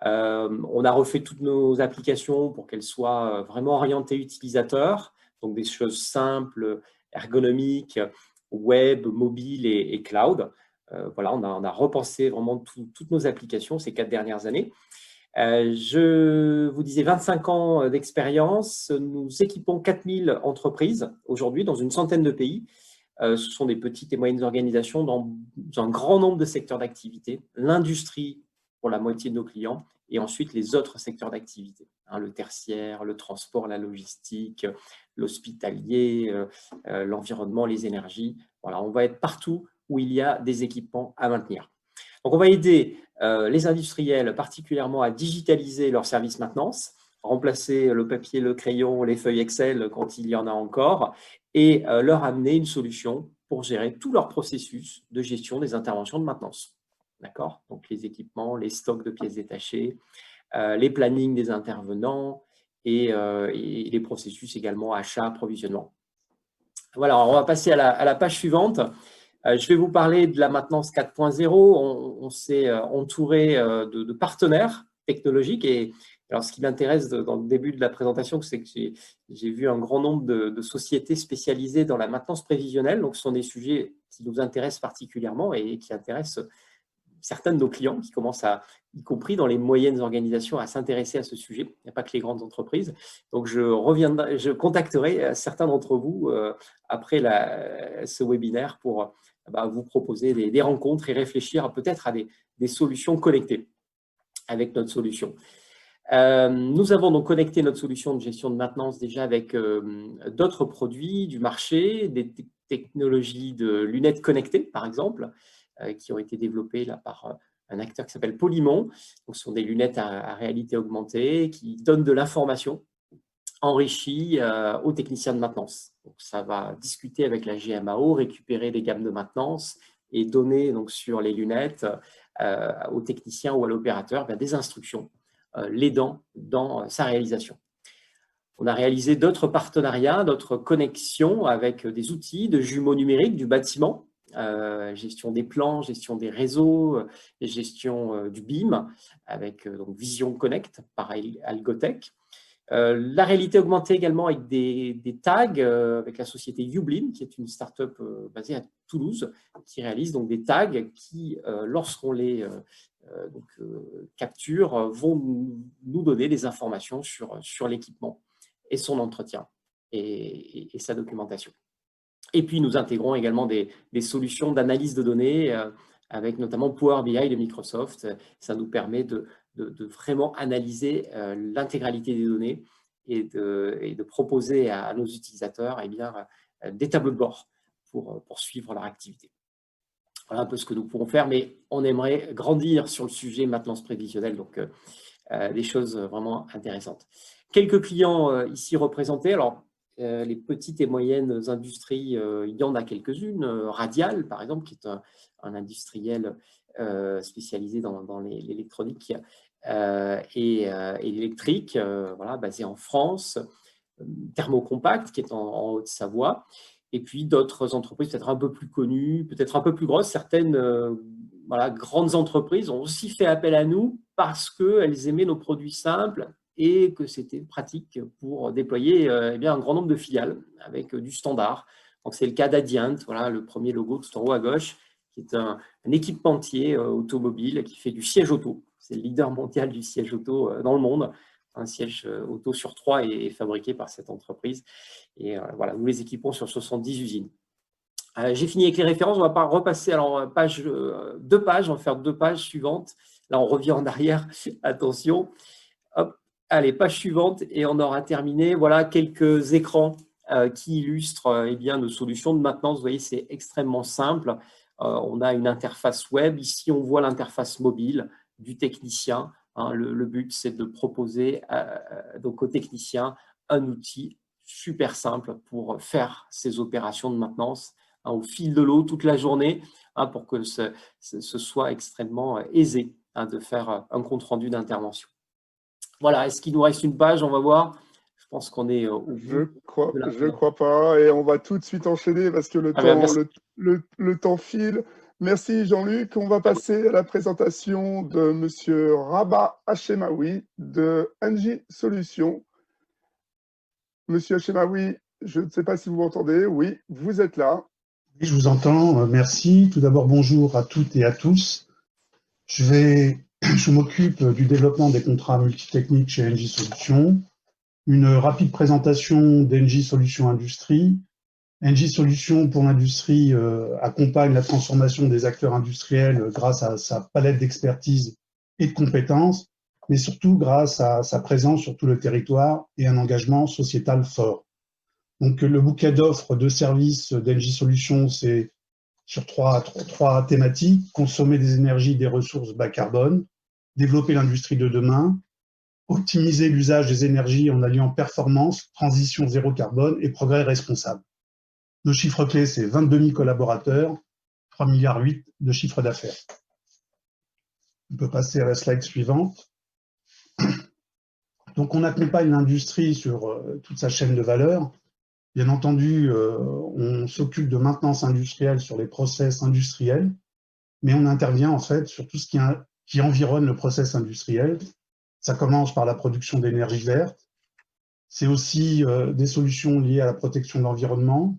On a refait toutes nos applications pour qu'elles soient vraiment orientées utilisateurs, donc des choses simples, ergonomiques, web, mobile et cloud. Voilà, on a repensé vraiment toutes nos applications ces 4 dernières années. Je vous disais 25 ans d'expérience. Nous équipons 4000 entreprises aujourd'hui dans une centaine de pays. Ce sont des petites et moyennes organisations dans un grand nombre de secteurs d'activité. L'industrie pour la moitié de nos clients et ensuite les autres secteurs d'activité. Le tertiaire, le transport, la logistique, l'hospitalier, l'environnement, les énergies. Voilà, on va être partout où il y a des équipements à maintenir. Donc, on va aider les industriels particulièrement à digitaliser leurs services maintenance, remplacer le papier, le crayon, les feuilles Excel quand il y en a encore et leur amener une solution pour gérer tout leur processus de gestion des interventions de maintenance. D'accord ? Donc, les équipements, les stocks de pièces détachées, les plannings des intervenants et les processus également achat, approvisionnement. Voilà, on va passer à la page suivante. Je vais vous parler de la maintenance 4.0. On s'est entouré de partenaires technologiques. Et alors, ce qui m'intéresse dans le début de la présentation, c'est que j'ai vu un grand nombre de sociétés spécialisées dans la maintenance prévisionnelle. Donc, ce sont des sujets qui nous intéressent particulièrement et qui intéressent certains de nos clients qui commencent y compris dans les moyennes organisations, à s'intéresser à ce sujet. Il n'y a pas que les grandes entreprises. Donc, je contacterai certains d'entre vous après ce webinaire pour vous proposer des rencontres et réfléchir peut-être à des solutions connectées avec notre solution. Nous avons donc connecté notre solution de gestion de maintenance déjà avec d'autres produits du marché, des technologies de lunettes connectées, par exemple, qui ont été développées là, par un acteur qui s'appelle Polymon. Donc, ce sont des lunettes à réalité augmentée qui donnent de l'information enrichie aux techniciens de maintenance. Donc, ça va discuter avec la GMAO, récupérer des gammes de maintenance et donner donc, sur les lunettes aux techniciens ou à l'opérateur des instructions l'aidant dans sa réalisation. On a réalisé d'autres partenariats, d'autres connexions avec des outils de jumeaux numériques du bâtiment, gestion des plans, gestion des réseaux, et gestion du BIM avec donc Vision Connect par Algotech. La réalité augmentée également avec des tags avec la société Ublin, qui est une start-up basée à Toulouse, qui réalise donc des tags qui, lorsqu'on les capture, vont nous donner des informations sur l'équipement et son entretien et sa documentation. Et puis, nous intégrons également des solutions d'analyse de données avec notamment Power BI de Microsoft. Ça nous permet de vraiment analyser l'intégralité des données et de proposer à nos utilisateurs des tableaux de bord pour suivre leur activité. Voilà un peu ce que nous pourrons faire, mais on aimerait grandir sur le sujet maintenance prévisionnelle, donc des choses vraiment intéressantes. Quelques clients ici représentés. Alors, les petites et moyennes industries, il y en a quelques-unes. Radial, par exemple, qui est un industriel spécialisé dans l'électronique et l'électrique, voilà, basé en France. Thermocompact, qui est en Haute-Savoie. Et puis d'autres entreprises peut-être un peu plus connues, peut-être un peu plus grosses. Certaines grandes entreprises ont aussi fait appel à nous parce qu'elles aimaient nos produits simples et que c'était pratique pour déployer un grand nombre de filiales avec du standard. Donc, c'est le cas d'Adient, voilà, le premier logo tout en haut à gauche, qui est un équipementier automobile qui fait du siège auto. C'est le leader mondial du siège auto dans le monde. Un siège auto sur 3 est fabriqué par cette entreprise. Et voilà, nous les équipons sur 70 usines. J'ai fini avec les références. On ne va pas repasser alors deux pages. On va faire 2 pages suivantes. Là, on revient en arrière. Attention. Hop. Allez, page suivante. Et on aura terminé. Voilà quelques écrans qui illustrent nos solutions de maintenance. Vous voyez, c'est extrêmement simple. On a une interface web. Ici, on voit l'interface mobile du technicien. Le but, c'est de proposer donc aux techniciens un outil super simple pour faire ces opérations de maintenance au fil de l'eau toute la journée pour que ce soit extrêmement aisé de faire un compte-rendu d'intervention. Voilà, est-ce qu'il nous reste une page? On va voir. Je pense qu'on est au bout. Je ne crois pas. Et on va tout de suite enchaîner parce que le temps file. Merci Jean-Luc. On va passer à la présentation de Monsieur Rabat Hachemaoui de Engie Solutions. Monsieur Hachemaoui, je ne sais pas si vous m'entendez. Oui, vous êtes là. Oui, je vous entends. Merci. Tout d'abord, bonjour à toutes et à tous. Je m'occupe du développement des contrats multitechniques chez Engie Solutions. Une rapide présentation d'Engie Solutions Industrie. Engie Solutions pour l'industrie accompagne la transformation des acteurs industriels grâce à sa palette d'expertise et de compétences, mais surtout grâce à sa présence sur tout le territoire et un engagement sociétal fort. Donc, le bouquet d'offres de services d'Engie Solutions, c'est sur trois thématiques: consommer des énergies et des ressources bas carbone, développer l'industrie de demain, optimiser l'usage des énergies en alliant performance, transition zéro carbone et progrès responsable. Nos chiffres clés, c'est 22 000 collaborateurs, 3,8 milliards de chiffre d'affaires. On peut passer à la slide suivante. Donc, on accompagne l'industrie sur toute sa chaîne de valeur. Bien entendu, on s'occupe de maintenance industrielle sur les process industriels, mais on intervient en fait sur tout ce qui environne le process industriel. Ça commence par la production d'énergie verte. C'est aussi des solutions liées à la protection de l'environnement.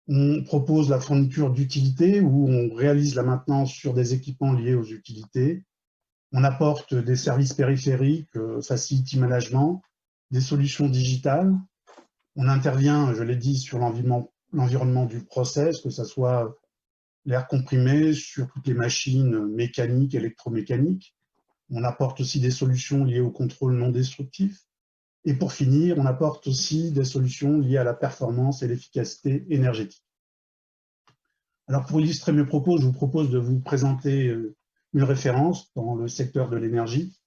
On propose la fourniture d'utilités où on réalise la maintenance sur des équipements liés aux utilités. On apporte des services périphériques, facility management, des solutions digitales. On intervient, je l'ai dit, sur l'environnement du process, que ce soit l'air comprimé, sur toutes les machines mécaniques, électromécaniques. On apporte aussi des solutions liées au contrôle non destructif. Et pour finir, on apporte aussi des solutions liées à la performance et l'efficacité énergétique. Alors pour illustrer mes propos, je vous propose de vous présenter une référence dans le secteur de l'énergie.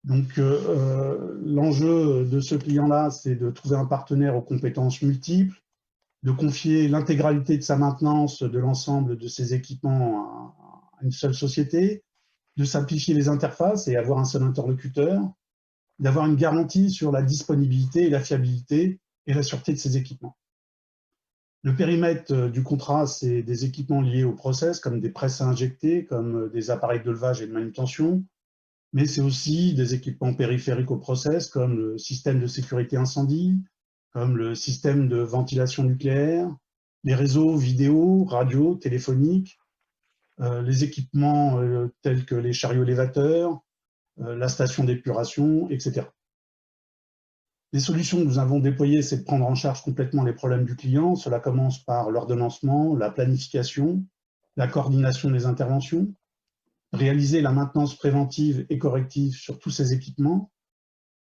Donc l'enjeu de ce client-là, c'est de trouver un partenaire aux compétences multiples, de confier l'intégralité de sa maintenance de l'ensemble de ses équipements à une seule société, de simplifier les interfaces et avoir un seul interlocuteur, d'avoir une garantie sur la disponibilité et la fiabilité et la sûreté de ses équipements. Le périmètre du contrat, c'est des équipements liés au process, comme des presses à injecter, comme des appareils de levage et de manutention, mais c'est aussi des équipements périphériques au process, comme le système de sécurité incendie, comme le système de ventilation nucléaire, les réseaux vidéo, radio, téléphoniques, les équipements tels que les chariots élévateurs, la station d'épuration, etc. Les solutions que nous avons déployées, c'est de prendre en charge complètement les problèmes du client. Cela commence par l'ordonnancement, la planification, la coordination des interventions, réaliser la maintenance préventive et corrective sur tous ces équipements,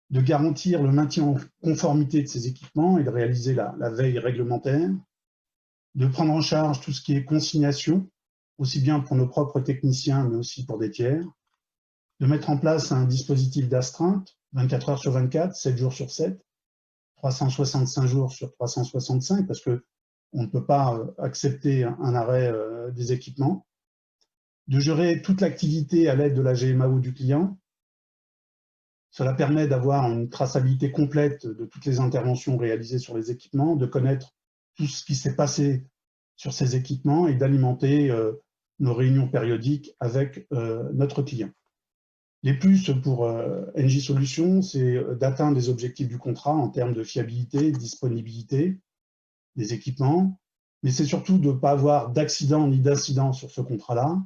de garantir le maintien en conformité de ces équipements et de réaliser la veille réglementaire, de prendre en charge tout ce qui est consignation, aussi bien pour nos propres techniciens, mais aussi pour des tiers, de mettre en place un dispositif d'astreinte, 24 heures sur 24, 7 jours sur 7, 365 jours sur 365, parce qu'on ne peut pas accepter un arrêt des équipements, de gérer toute l'activité à l'aide de la GMAO du client. Cela permet d'avoir une traçabilité complète de toutes les interventions réalisées sur les équipements, de connaître tout ce qui s'est passé sur ces équipements et d'alimenter nos réunions périodiques avec notre client. Les plus pour NJ Solutions, c'est d'atteindre les objectifs du contrat en termes de fiabilité, disponibilité des équipements, mais c'est surtout de ne pas avoir d'accident ni d'incident sur ce contrat-là.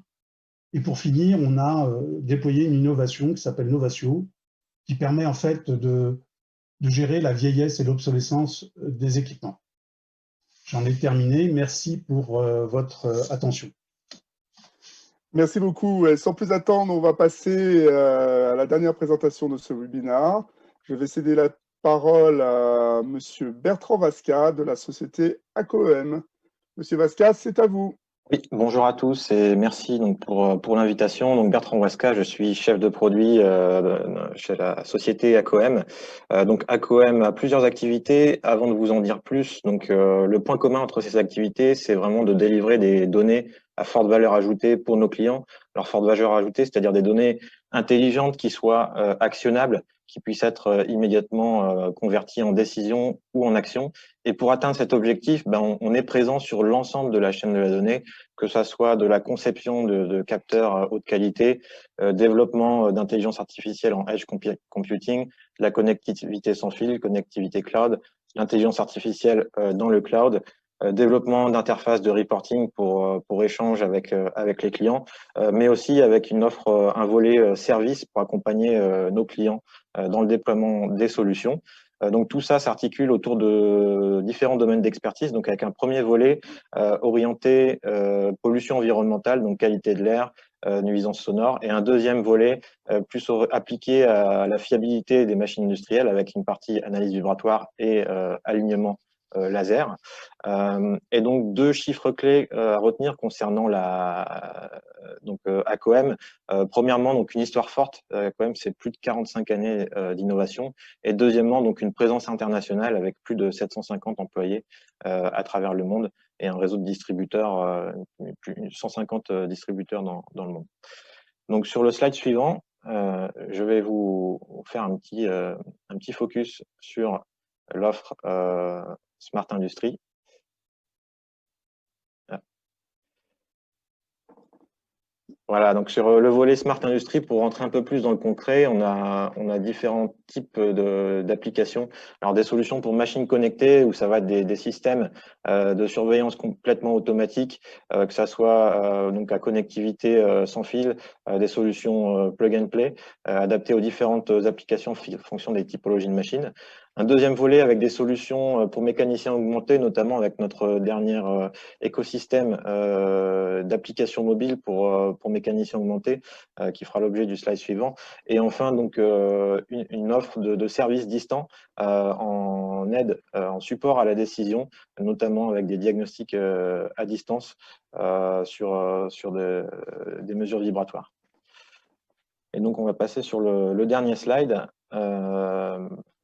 Et pour finir, on a déployé une innovation qui s'appelle Novatio, qui permet en fait de gérer la vieillesse et l'obsolescence des équipements. J'en ai terminé. Merci pour votre attention. Merci beaucoup. Sans plus attendre, on va passer à la dernière présentation de ce webinaire. Je vais céder la parole à Monsieur Bertrand Vasca de la société ACOEM. Monsieur Vasca, c'est à vous. Oui, bonjour à tous et merci donc pour l'invitation. Donc Bertrand Wasca, je suis chef de produit chez la société ACOEM. Donc ACOEM a plusieurs activités. Avant de vous en dire plus, donc le point commun entre ces activités, c'est vraiment de délivrer des données à forte valeur ajoutée pour nos clients. Alors forte valeur ajoutée, c'est-à-dire des données intelligentes qui soient actionnables, qui puissent être immédiatement converties en décision ou en action. Et pour atteindre cet objectif, on est présent sur l'ensemble de la chaîne de la donnée, que ça soit de la conception de capteurs haute qualité, développement d'intelligence artificielle en edge computing, la connectivité sans fil, connectivité cloud, l'intelligence artificielle dans le cloud, développement d'interfaces de reporting pour échange avec les clients, mais aussi avec une offre, un volet service pour accompagner nos clients dans le déploiement des solutions. Donc tout ça s'articule autour de différents domaines d'expertise, donc avec un premier volet orienté pollution environnementale, donc qualité de l'air, nuisances sonores, et un deuxième volet plus appliqué à la fiabilité des machines industrielles avec une partie analyse vibratoire et alignement laser. Et donc deux chiffres clés à retenir concernant ACOEM. Premièrement, donc une histoire forte. ACOEM, c'est plus de 45 années d'innovation. Et deuxièmement, donc une présence internationale avec plus de 750 employés à travers le monde et un réseau de distributeurs, plus de 150 distributeurs dans le monde. Donc sur le slide suivant, je vais vous faire un petit focus sur l'offre Smart Industry. Voilà, donc sur le volet Smart Industry, pour rentrer un peu plus dans le concret, on a différents types d'applications. Alors des solutions pour machines connectées, où ça va être des systèmes de surveillance complètement automatiques, que ça soit donc à connectivité sans fil, des solutions plug and play, adaptées aux différentes applications en fonction des typologies de machines. Un deuxième volet avec des solutions pour mécaniciens augmentés, notamment avec notre dernier écosystème d'applications mobiles pour mécaniciens augmentés, qui fera l'objet du slide suivant. Et enfin, donc, une offre de services distants en aide, en support à la décision, notamment avec des diagnostics à distance sur des mesures vibratoires. Et donc, on va passer sur le dernier slide,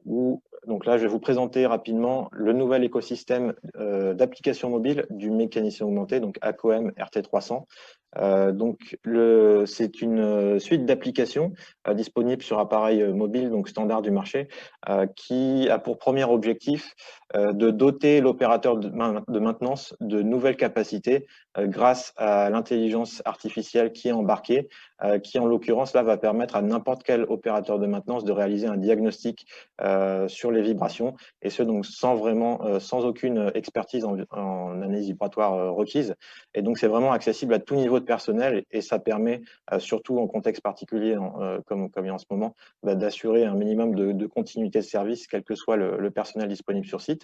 où donc là, je vais vous présenter rapidement le nouvel écosystème d'applications mobiles du mécanicien augmenté, donc ACOM RT300. Donc, c'est une suite d'applications disponibles sur appareils mobiles, donc standard du marché, qui a pour premier objectif de doter l'opérateur de maintenance de nouvelles capacités grâce à l'intelligence artificielle qui est embarquée, qui en l'occurrence là va permettre à n'importe quel opérateur de maintenance de réaliser un diagnostic sur les vibrations, et ce donc sans aucune expertise en analyse vibratoire requise. Et donc c'est vraiment accessible à tout niveau de personnel, et ça permet surtout en contexte particulier comme il y a en ce moment, d'assurer un minimum de continuité de service quel que soit le personnel disponible sur site.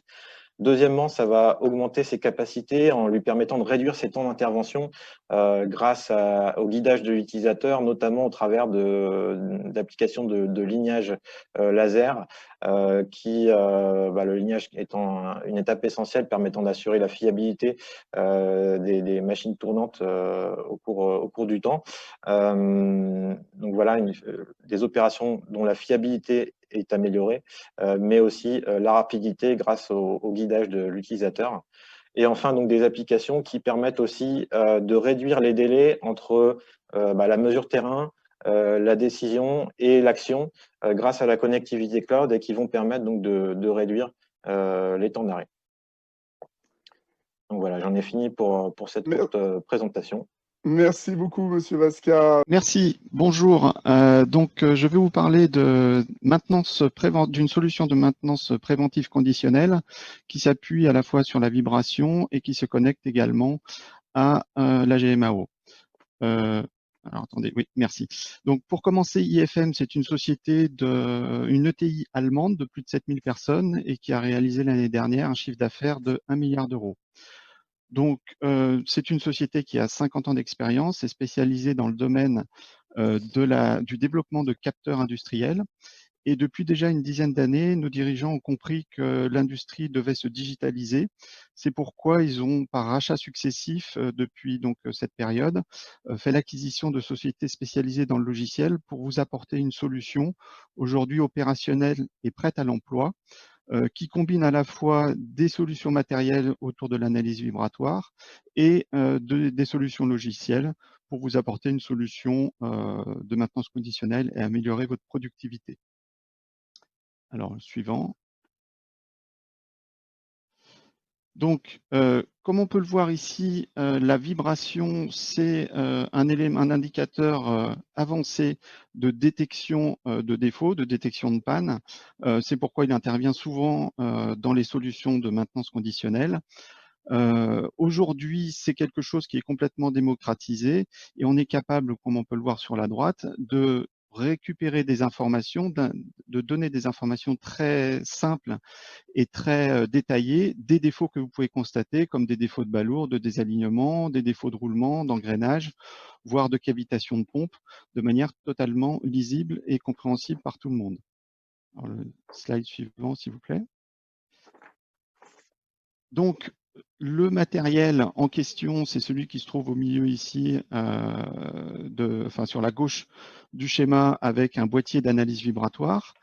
Deuxièmement, ça va augmenter ses capacités en lui permettant de réduire ses temps d'intervention grâce au guidage de l'utilisateur, notamment au travers d'applications de lignage laser, le lignage étant une étape essentielle permettant d'assurer la fiabilité des machines tournantes au cours du temps. Donc voilà, des opérations dont la fiabilité est améliorée, mais aussi la rapidité grâce au guidage de l'utilisateur. Et enfin, donc des applications qui permettent aussi de réduire les délais entre la mesure terrain, la décision et l'action grâce à la connectivité cloud, et qui vont permettre donc de réduire les temps d'arrêt. Donc voilà, j'en ai fini pour cette courte présentation. Merci beaucoup, Monsieur Vasca. Merci. Bonjour. Je vais vous parler de d'une solution de maintenance préventive conditionnelle qui s'appuie à la fois sur la vibration et qui se connecte également à la GMAO. Alors attendez, oui, merci. Donc pour commencer, IFM, c'est une société une ETI allemande de plus de 7000 personnes et qui a réalisé l'année dernière un chiffre d'affaires de 1 milliard d'euros. Donc, c'est une société qui a 50 ans d'expérience et spécialisée dans le domaine du développement de capteurs industriels. Et depuis déjà une dizaine d'années, nos dirigeants ont compris que l'industrie devait se digitaliser. C'est pourquoi ils ont, par rachats successifs depuis donc cette période, fait l'acquisition de sociétés spécialisées dans le logiciel pour vous apporter une solution aujourd'hui opérationnelle et prête à l'emploi, qui combine à la fois des solutions matérielles autour de l'analyse vibratoire et des solutions logicielles pour vous apporter une solution de maintenance conditionnelle et améliorer votre productivité. Alors, le suivant. Donc, comme on peut le voir ici, la vibration, c'est un indicateur avancé de détection de défauts, de détection de panne. C'est pourquoi il intervient souvent dans les solutions de maintenance conditionnelle. Aujourd'hui, c'est quelque chose qui est complètement démocratisé et on est capable, comme on peut le voir sur la droite, de récupérer des informations, de donner des informations très simples et très détaillées, des défauts que vous pouvez constater, comme des défauts de balourd, de désalignement, des défauts de roulement, d'engrenage, voire de cavitation de pompe, de manière totalement lisible et compréhensible par tout le monde. Alors, le slide suivant, s'il vous plaît. Donc, le matériel en question, c'est celui qui se trouve au milieu ici, sur la gauche du schéma, avec un boîtier d'analyse vibratoire.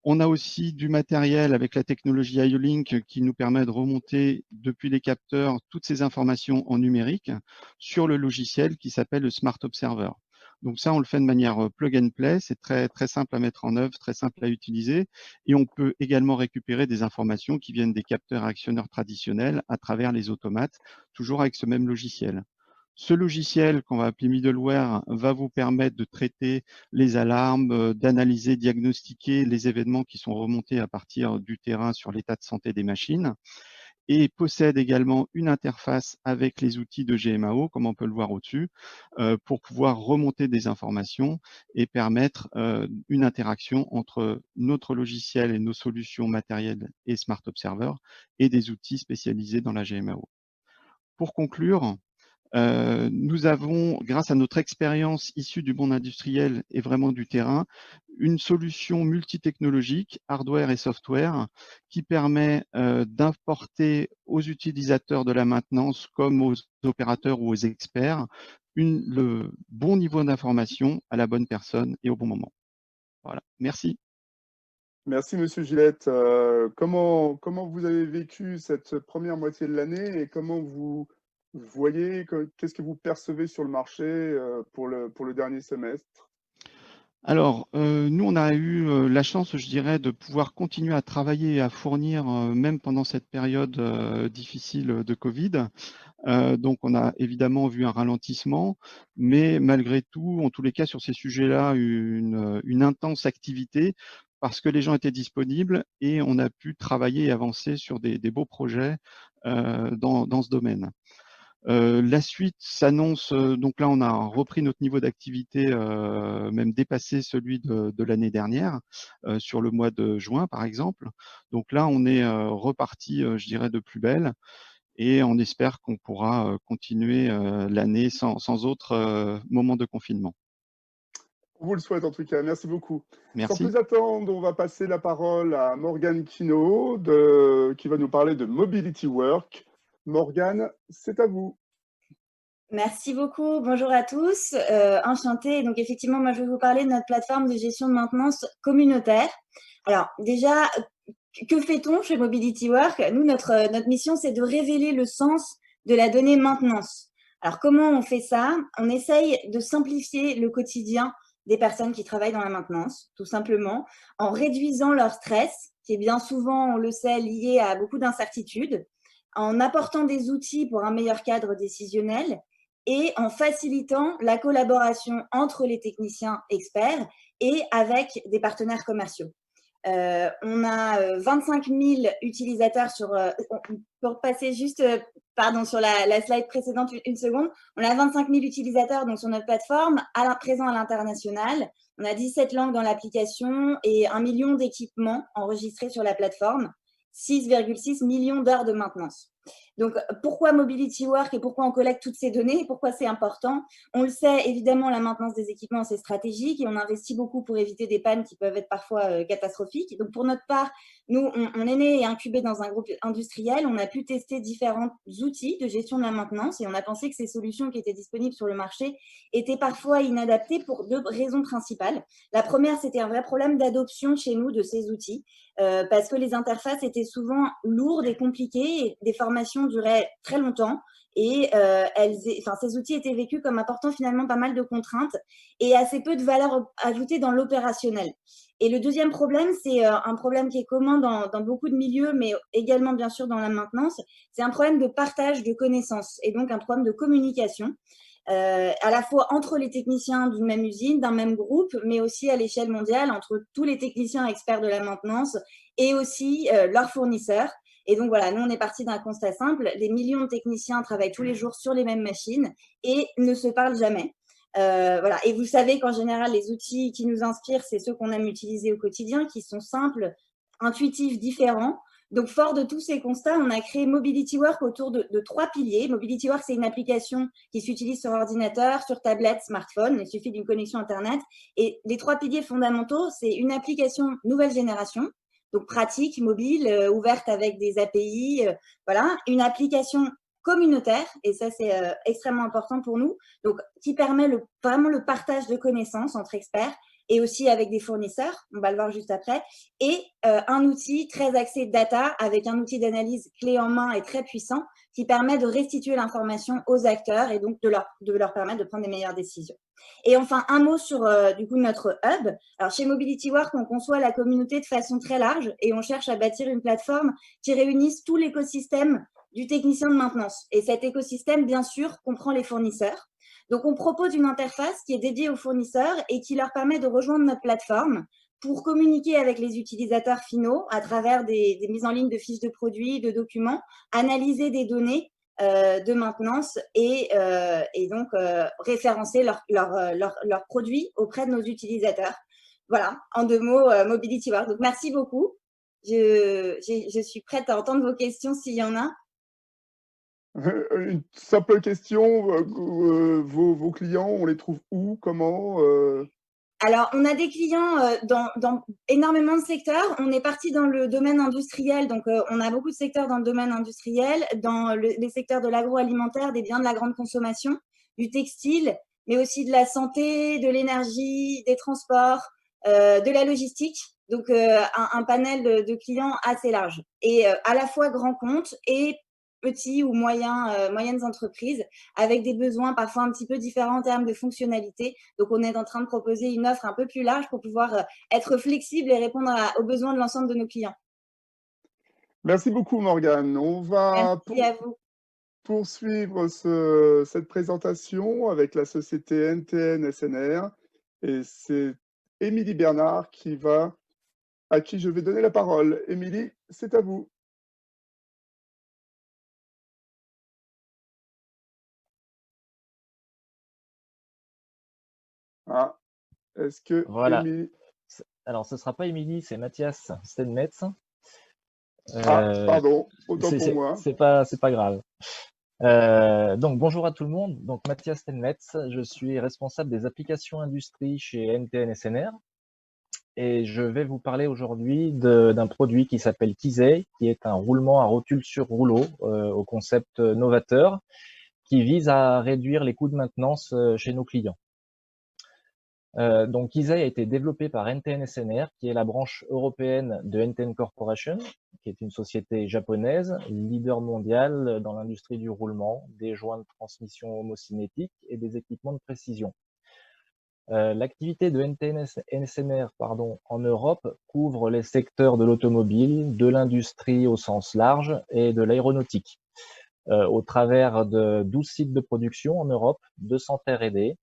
On a aussi du matériel avec la technologie IO-Link qui nous permet de remonter depuis les capteurs toutes ces informations en numérique sur le logiciel qui s'appelle le Smart Observer. Donc ça, on le fait de manière plug and play, c'est très, très simple à mettre en œuvre, très simple à utiliser. Et on peut également récupérer des informations qui viennent des capteurs actionneurs traditionnels à travers les automates, toujours avec ce même logiciel. Ce logiciel qu'on va appeler middleware va vous permettre de traiter les alarmes, d'analyser, diagnostiquer les événements qui sont remontés à partir du terrain sur l'état de santé des machines et possède également une interface avec les outils de GMAO, comme on peut le voir au-dessus, pour pouvoir remonter des informations et permettre une interaction entre notre logiciel et nos solutions matérielles et Smart Observer et des outils spécialisés dans la GMAO. Pour conclure, nous avons, grâce à notre expérience issue du monde industriel et vraiment du terrain, une solution multitechnologique, hardware et software, qui permet d'importer aux utilisateurs de la maintenance comme aux opérateurs ou aux experts le bon niveau d'information à la bonne personne et au bon moment. Voilà, merci. Merci, Monsieur Gillette. Comment vous avez vécu cette première moitié de l'année et comment vous voyez, qu'est-ce que vous percevez sur le marché pour le dernier semestre? Alors, nous, on a eu la chance, je dirais, de pouvoir continuer à travailler et à fournir, même pendant cette période difficile de Covid. Donc, on a évidemment vu un ralentissement, mais malgré tout, en tous les cas, sur ces sujets-là, une intense activité parce que les gens étaient disponibles et on a pu travailler et avancer sur des beaux projets dans ce domaine. La suite s'annonce, donc là on a repris notre niveau d'activité, même dépassé celui de l'année dernière, sur le mois de juin par exemple. Donc là on est reparti, je dirais, de plus belle et on espère qu'on pourra continuer l'année sans autre moment de confinement. On vous le souhaite en tout cas, merci beaucoup. Sans Merci. plus attendre, on va passer la parole à Morgane Quinault qui va nous parler de Mobility Work. Morgane, c'est à vous. Merci beaucoup, bonjour à tous, enchantée. Donc effectivement, moi je vais vous parler de notre plateforme de gestion de maintenance communautaire. Alors déjà, que fait-on chez Mobility Work? Nous, notre mission, c'est de révéler le sens de la donnée maintenance. Alors comment on fait ça? On essaye de simplifier le quotidien des personnes qui travaillent dans la maintenance, tout simplement, en réduisant leur stress, qui est bien souvent, on le sait, lié à beaucoup d'incertitudes, en apportant des outils pour un meilleur cadre décisionnel et en facilitant la collaboration entre les techniciens experts et avec des partenaires commerciaux. On a 25 000 utilisateurs pour passer juste, pardon, sur la slide précédente, une seconde. On a 25 000 utilisateurs donc, sur notre plateforme, présents à l'international. On a 17 langues dans l'application et 1 million d'équipements enregistrés sur la plateforme, 6,6 millions d'heures de maintenance. Donc, pourquoi Mobility Work et pourquoi on collecte toutes ces données et pourquoi c'est important? On le sait, évidemment, la maintenance des équipements, c'est stratégique et on investit beaucoup pour éviter des pannes qui peuvent être parfois catastrophiques. Donc, pour notre part, nous, on est né et incubé dans un groupe industriel. On a pu tester différents outils de gestion de la maintenance et on a pensé que ces solutions qui étaient disponibles sur le marché étaient parfois inadaptées pour 2 raisons principales. La première, c'était un vrai problème d'adoption chez nous de ces outils parce que les interfaces étaient souvent lourdes et compliquées et des formations duraient très longtemps et ces outils étaient vécus comme apportant finalement pas mal de contraintes et assez peu de valeur ajoutée dans l'opérationnel. Et le deuxième problème, c'est un problème qui est commun dans beaucoup de milieux, mais également bien sûr dans la maintenance, c'est un problème de partage de connaissances et donc un problème de communication. À la fois entre les techniciens d'une même usine, d'un même groupe, mais aussi à l'échelle mondiale entre tous les techniciens experts de la maintenance et aussi leurs fournisseurs. Et donc voilà, nous on est parti d'un constat simple, les millions de techniciens travaillent tous les jours sur les mêmes machines et ne se parlent jamais. Voilà. Et vous savez qu'en général, les outils qui nous inspirent, c'est ceux qu'on aime utiliser au quotidien, qui sont simples, intuitifs, différents. Donc, fort de tous ces constats, on a créé Mobility Work autour de 3 piliers. Mobility Work, c'est une application qui s'utilise sur ordinateur, sur tablette, smartphone. Il suffit d'une connexion Internet. Et les 3 piliers fondamentaux, c'est une application nouvelle génération, donc pratique, mobile, ouverte avec des API. Voilà. Une application communautaire, et ça, c'est extrêmement important pour nous, donc qui permet vraiment le partage de connaissances entre experts, et aussi avec des fournisseurs, on va le voir juste après, et un outil très axé data avec un outil d'analyse clé en main et très puissant qui permet de restituer l'information aux acteurs et donc de leur permettre de prendre des meilleures décisions. Et enfin, un mot sur du coup notre hub. Alors chez Mobility Work, on conçoit la communauté de façon très large et on cherche à bâtir une plateforme qui réunisse tout l'écosystème du technicien de maintenance. Et cet écosystème, bien sûr, comprend les fournisseurs. Donc, on propose une interface qui est dédiée aux fournisseurs et qui leur permet de rejoindre notre plateforme pour communiquer avec les utilisateurs finaux à travers des mises en ligne de fiches de produits, de documents, analyser des données de maintenance et donc référencer leurs produits auprès de nos utilisateurs. Voilà, en 2 mots, Mobility Work. Donc, merci beaucoup. Je suis prête à entendre vos questions s'il y en a. Une simple question, vos clients, on les trouve où, comment Alors, on a des clients dans énormément de secteurs. On est parti dans le domaine industriel, donc on a beaucoup de secteurs dans le domaine industriel, dans les secteurs de l'agroalimentaire, des biens de la grande consommation, du textile, mais aussi de la santé, de l'énergie, des transports, de la logistique. Donc, un panel de clients assez large et à la fois grands comptes et petits ou moyennes entreprises avec des besoins parfois un petit peu différents en termes de fonctionnalités. Donc, on est en train de proposer une offre un peu plus large pour pouvoir être flexible et répondre aux besoins de l'ensemble de nos clients. Merci beaucoup, Morgane. On va Merci à vous. poursuivre cette présentation avec la société NTN SNR. Et c'est Émilie Bernard à qui je vais donner la parole. Émilie, c'est à vous. Ah, est-ce que Voilà. Émilie... Alors, ce ne sera pas Émilie, c'est Mathias Stenmetz. Pardon, autant pour moi. C'est pas grave. Donc, bonjour à tout le monde. Donc, Mathias Stenmetz, je suis responsable des applications industrie chez NTN SNR. Et je vais vous parler aujourd'hui d'un produit qui s'appelle Kizei, qui est un roulement à rotule sur rouleau au concept novateur, qui vise à réduire les coûts de maintenance chez nos clients. Donc, Kizei a été développé par NTN SNR, qui est la branche européenne de NTN Corporation, qui est une société japonaise, leader mondial dans l'industrie du roulement, des joints de transmission homocinétiques et des équipements de précision. L'activité de NTN SNR en Europe couvre les secteurs de l'automobile, de l'industrie au sens large et de l'aéronautique, au travers de 12 sites de production en Europe, 200 R&D,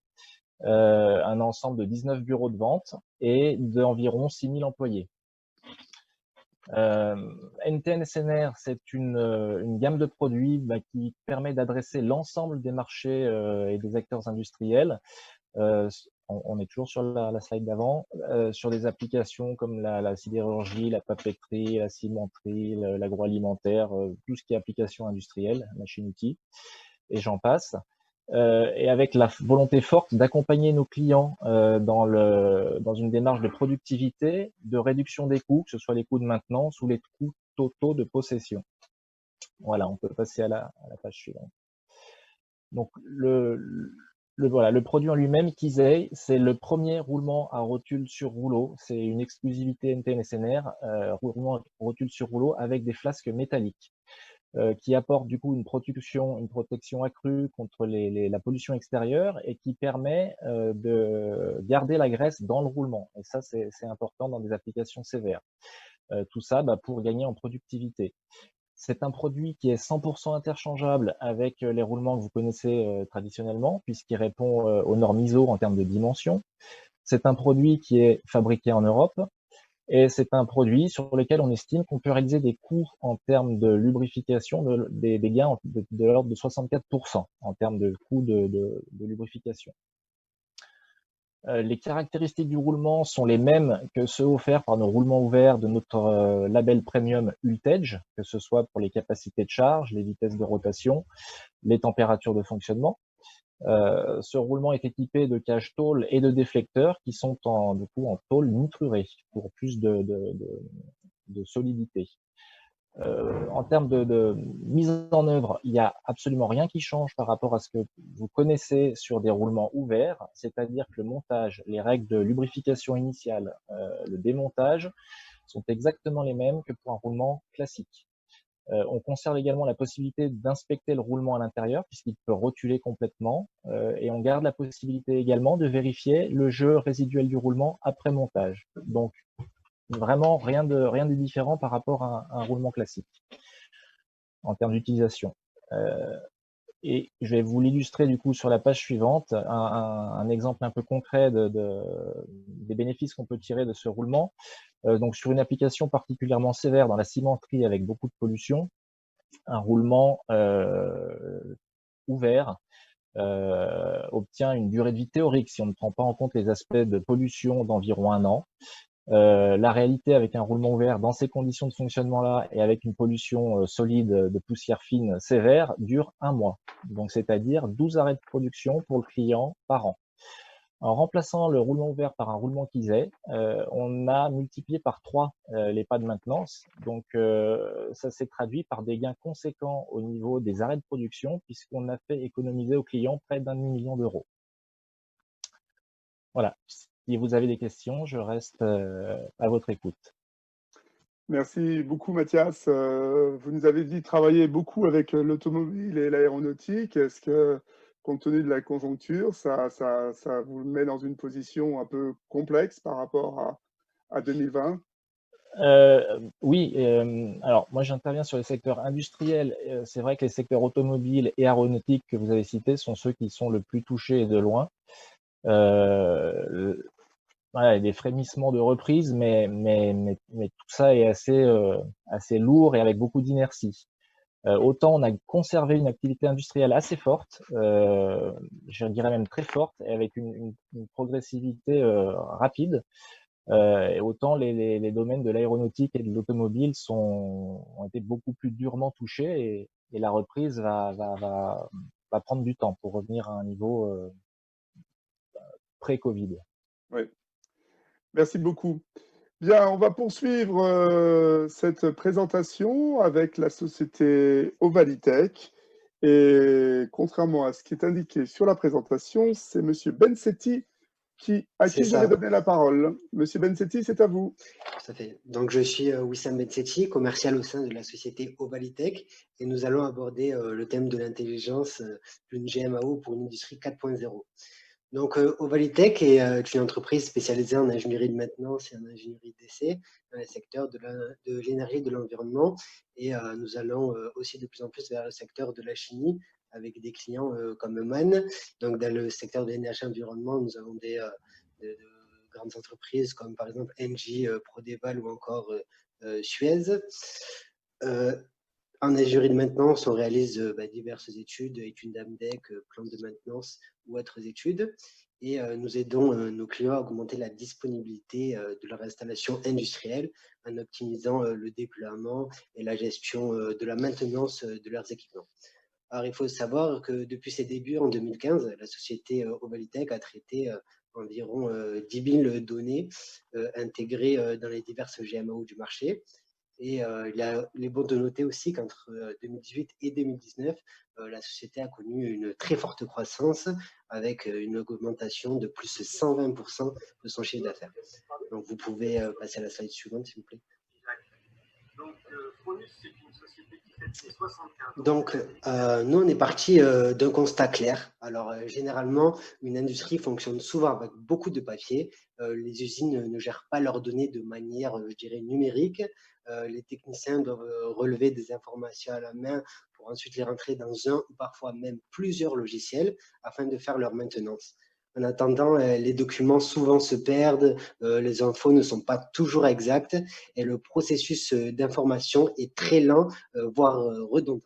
un ensemble de 19 bureaux de vente et d'environ 6000 employés. NTN SNR, c'est une gamme de produits qui permet d'adresser l'ensemble des marchés et des acteurs industriels. On est toujours sur la slide d'avant, sur des applications comme la sidérurgie, la papeterie, la cimenterie, l'agroalimentaire, tout ce qui est application industrielle, machine-outil, et j'en passe. Et avec la volonté forte d'accompagner nos clients dans une démarche de productivité, de réduction des coûts, que ce soit les coûts de maintenance ou les coûts totaux de possession. Voilà, on peut passer à la page suivante. Donc, le produit en lui-même, Kizei, c'est le premier roulement à rotule sur rouleau. C'est une exclusivité NTN SNR, roulement à rotule sur rouleau avec des flasques métalliques. Qui apporte du coup une protection accrue contre la pollution extérieure et qui permet de garder la graisse dans le roulement. Et ça, c'est important dans des applications sévères. Tout ça pour gagner en productivité. C'est un produit qui est 100% interchangeable avec les roulements que vous connaissez traditionnellement, puisqu'il répond aux normes ISO en termes de dimension. C'est un produit qui est fabriqué en Europe. Et c'est un produit sur lequel on estime qu'on peut réaliser des coûts en termes de lubrification, des gains de l'ordre de 64% en termes de coûts de lubrification. Les caractéristiques du roulement sont les mêmes que ceux offerts par nos roulements ouverts de notre label premium Ultage, que ce soit pour les capacités de charge, les vitesses de rotation, les températures de fonctionnement. Ce roulement est équipé de cages tôle et de déflecteurs qui sont en tôle nitrurée pour plus de solidité. En termes de mise en œuvre, il n'y a absolument rien qui change par rapport à ce que vous connaissez sur des roulements ouverts, c'est-à-dire que le montage, les règles de lubrification initiale, le démontage sont exactement les mêmes que pour un roulement classique. On conserve également la possibilité d'inspecter le roulement à l'intérieur puisqu'il peut rotuler complètement et on garde la possibilité également de vérifier le jeu résiduel du roulement après montage. Donc, vraiment rien de différent par rapport à un roulement classique en termes d'utilisation. Et je vais vous l'illustrer du coup sur la page suivante, un exemple un peu concret des bénéfices qu'on peut tirer de ce roulement. Donc sur une application particulièrement sévère dans la cimenterie avec beaucoup de pollution, un roulement ouvert obtient une durée de vie théorique si on ne prend pas en compte les aspects de pollution d'environ 1 an. La réalité avec un roulement ouvert dans ces conditions de fonctionnement-là et avec une pollution solide de poussière fine sévère dure 1 mois. Donc, c'est-à-dire 12 arrêts de production pour le client par an. En remplaçant le roulement ouvert par un roulement Kizet, on a multiplié par 3 les pas de maintenance. Donc, ça s'est traduit par des gains conséquents au niveau des arrêts de production puisqu'on a fait économiser au client près d'1 demi-million d'euros. Voilà. Si vous avez des questions, je reste à votre écoute. Merci beaucoup, Mathias. Vous nous avez dit travailler beaucoup avec l'automobile et l'aéronautique. Est-ce que, compte tenu de la conjoncture, ça vous met dans une position un peu complexe par rapport à 2020? Oui, alors moi j'interviens sur les secteurs industriels. C'est vrai que les secteurs automobiles et aéronautiques que vous avez cités sont ceux qui sont le plus touchés et de loin. Voilà, il y a des frémissements de reprise, mais tout ça est assez lourd et avec beaucoup d'inertie. Autant on a conservé une activité industrielle assez forte, je dirais même très forte, et avec une progressivité rapide. Et autant les domaines de l'aéronautique et de l'automobile ont été beaucoup plus durement touchés et la reprise va prendre du temps pour revenir à un niveau pré-Covid. Oui. Merci beaucoup. Bien, on va poursuivre cette présentation avec la société Ovalitech. Et contrairement à ce qui est indiqué sur la présentation, c'est M. Bensetti à qui je vais donner la parole. Monsieur Bensetti, c'est à vous. Tout à fait. Donc, je suis Wissam Bensetti, commercial au sein de la société Ovalitech, et nous allons aborder le thème de l'intelligence d'une GMAO pour une industrie 4.0. Donc, Ovalitech est une entreprise spécialisée en ingénierie de maintenance et en ingénierie d'essai dans le secteur de l'énergie et de l'environnement. Et nous allons aussi de plus en plus vers le secteur de la chimie avec des clients comme MAN. Donc, dans le secteur de l'énergie et de l'environnement, nous avons de grandes entreprises comme par exemple Engie, Prodeval ou encore Suez. En ingénierie de maintenance, on réalise diverses études d'AMDEC, plans de maintenance ou autres études. Et nous aidons nos clients à augmenter la disponibilité de leur installation industrielle en optimisant le déploiement et la gestion de la maintenance de leurs équipements. Alors, il faut savoir que depuis ses débuts en 2015, la société Ovalitech a traité environ 10 000 données intégrées dans les diverses GMAO du marché. Et il est bon de noter aussi qu'entre 2018 et 2019, la société a connu une très forte croissance avec une augmentation de plus de 120% de son chiffre d'affaires. Donc, vous pouvez passer à la slide suivante, s'il vous plaît. Donc, nous, on est parti d'un constat clair. Alors, généralement, une industrie fonctionne souvent avec beaucoup de papier. Les usines ne gèrent pas leurs données de manière, je dirais, numérique. Les techniciens doivent relever des informations à la main pour ensuite les rentrer dans un ou parfois même plusieurs logiciels afin de faire leur maintenance. En attendant, les documents souvent se perdent, les infos ne sont pas toujours exactes et le processus d'information est très lent, voire redondant.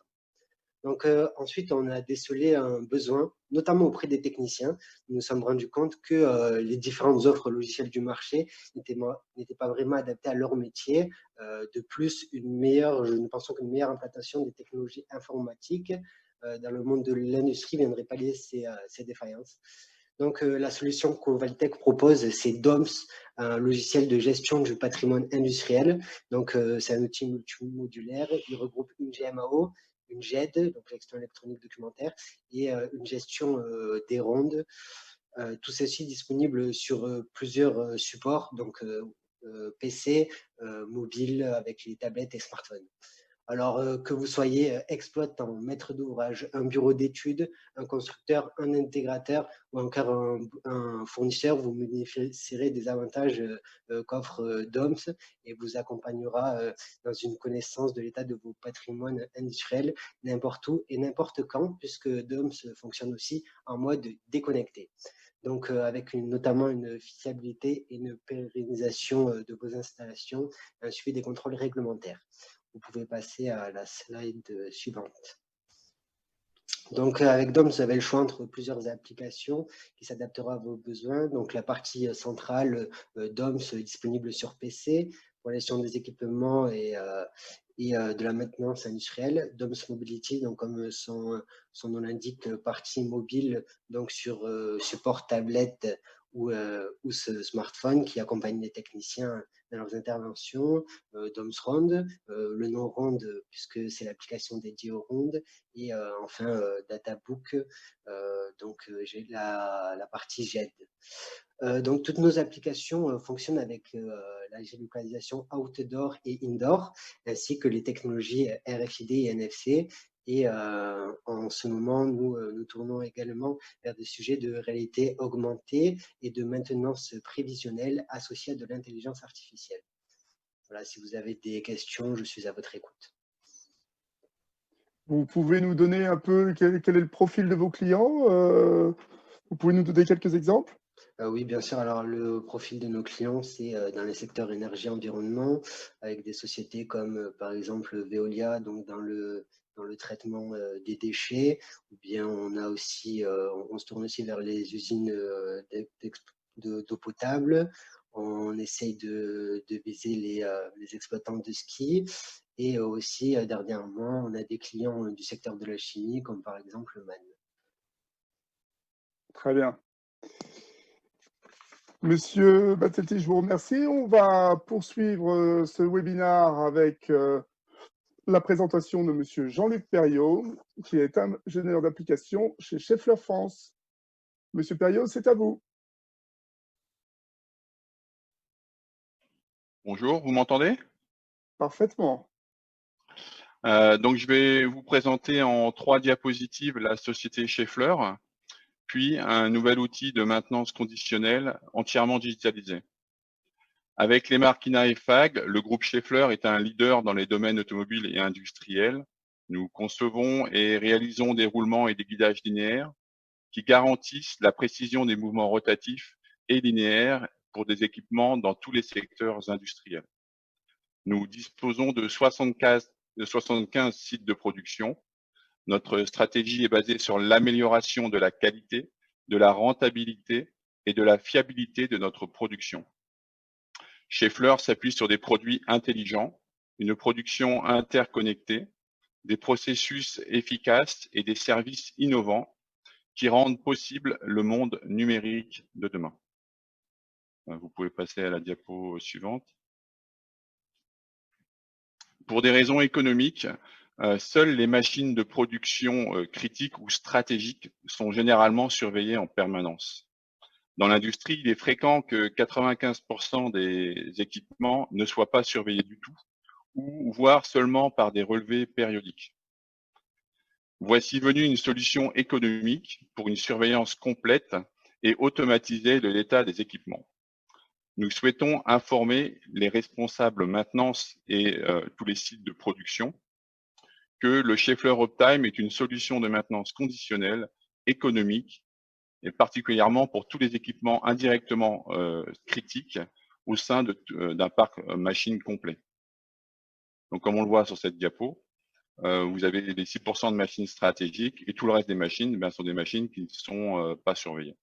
Donc ensuite, on a décelé un besoin, notamment auprès des techniciens. Nous nous sommes rendus compte que les différentes offres logicielles du marché n'étaient pas vraiment adaptées à leur métier. De plus, nous pensons qu'une meilleure implantation des technologies informatiques dans le monde de l'industrie viendrait pallier ces défaillances. Donc, la solution qu'Ovaltech propose, c'est DOMS, un logiciel de gestion du patrimoine industriel. Donc, c'est un outil multimodulaire. Il regroupe une GMAO, une GED, donc gestion électronique documentaire, et une gestion des rondes. Tout ceci disponible sur plusieurs supports, donc PC, mobile, avec les tablettes et smartphones. Alors, que vous soyez exploitant, maître d'ouvrage, un bureau d'études, un constructeur, un intégrateur ou encore un fournisseur, vous bénéficierez des avantages qu'offre DOMS et vous accompagnera dans une connaissance de l'état de vos patrimoines industriels n'importe où et n'importe quand, puisque DOMS fonctionne aussi en mode déconnecté. Donc, avec notamment une fiabilité et une pérennisation de vos installations, un suivi des contrôles réglementaires. Vous pouvez passer à la slide suivante. Donc, avec DOMS, vous avez le choix entre plusieurs applications qui s'adapteront à vos besoins. Donc, la partie centrale, DOMS, disponible sur PC pour la gestion des équipements et de la maintenance industrielle. DOMS Mobility, donc comme son nom l'indique, partie mobile, donc sur support tablette ou smartphone qui accompagne les techniciens dans leurs interventions. DOMS Ronde, le nom Ronde puisque c'est l'application dédiée aux rondes, et enfin Databook, donc j'ai la partie GED. Donc, toutes nos applications fonctionnent avec la géolocalisation outdoor et indoor, ainsi que les technologies RFID et NFC. Et en ce moment, nous tournons également vers des sujets de réalité augmentée et de maintenance prévisionnelle associés à de l'intelligence artificielle. Voilà, si vous avez des questions, je suis à votre écoute. Vous pouvez nous donner un peu quel est le profil de vos clients? Vous pouvez nous donner quelques exemples? Oui, bien sûr. Alors, le profil de nos clients, c'est dans les secteurs énergie-environnement, avec des sociétés comme, par exemple, Veolia, donc dans le traitement des déchets, ou bien on a aussi, on se tourne aussi vers les usines d'eau potable. On essaye de viser les exploitants de ski. Et aussi, dernièrement, on a des clients du secteur de la chimie, comme par exemple MAN. Très bien. Monsieur Battelti, je vous remercie. On va poursuivre ce webinaire avec la présentation de Monsieur Jean-Luc Perriot, qui est ingénieur d'application chez Schaeffler France. Monsieur Perriot, c'est à vous. Bonjour, vous m'entendez? Parfaitement. Donc, je vais vous présenter en 3 diapositives la société Schaeffler, puis un nouvel outil de maintenance conditionnelle entièrement digitalisé. Avec les marques INA et FAG, le groupe Schaeffler est un leader dans les domaines automobiles et industriels. Nous concevons et réalisons des roulements et des guidages linéaires qui garantissent la précision des mouvements rotatifs et linéaires pour des équipements dans tous les secteurs industriels. Nous disposons de 75 sites de production. Notre stratégie est basée sur l'amélioration de la qualité, de la rentabilité et de la fiabilité de notre production. Schaeffler s'appuie sur des produits intelligents, une production interconnectée, des processus efficaces et des services innovants qui rendent possible le monde numérique de demain. Vous pouvez passer à la diapo suivante. Pour des raisons économiques, seules les machines de production critiques ou stratégiques sont généralement surveillées en permanence. Dans l'industrie, il est fréquent que 95% des équipements ne soient pas surveillés du tout, ou voire seulement par des relevés périodiques. Voici venue une solution économique pour une surveillance complète et automatisée de l'état des équipements. Nous souhaitons informer les responsables maintenance et tous les sites de production que le Schaeffler Uptime est une solution de maintenance conditionnelle, économique, et particulièrement pour tous les équipements indirectement critiques au sein d'un parc machine complet. Donc, comme on le voit sur cette diapo, vous avez les 6% de machines stratégiques et tout le reste des machines sont des machines qui ne sont pas surveillées.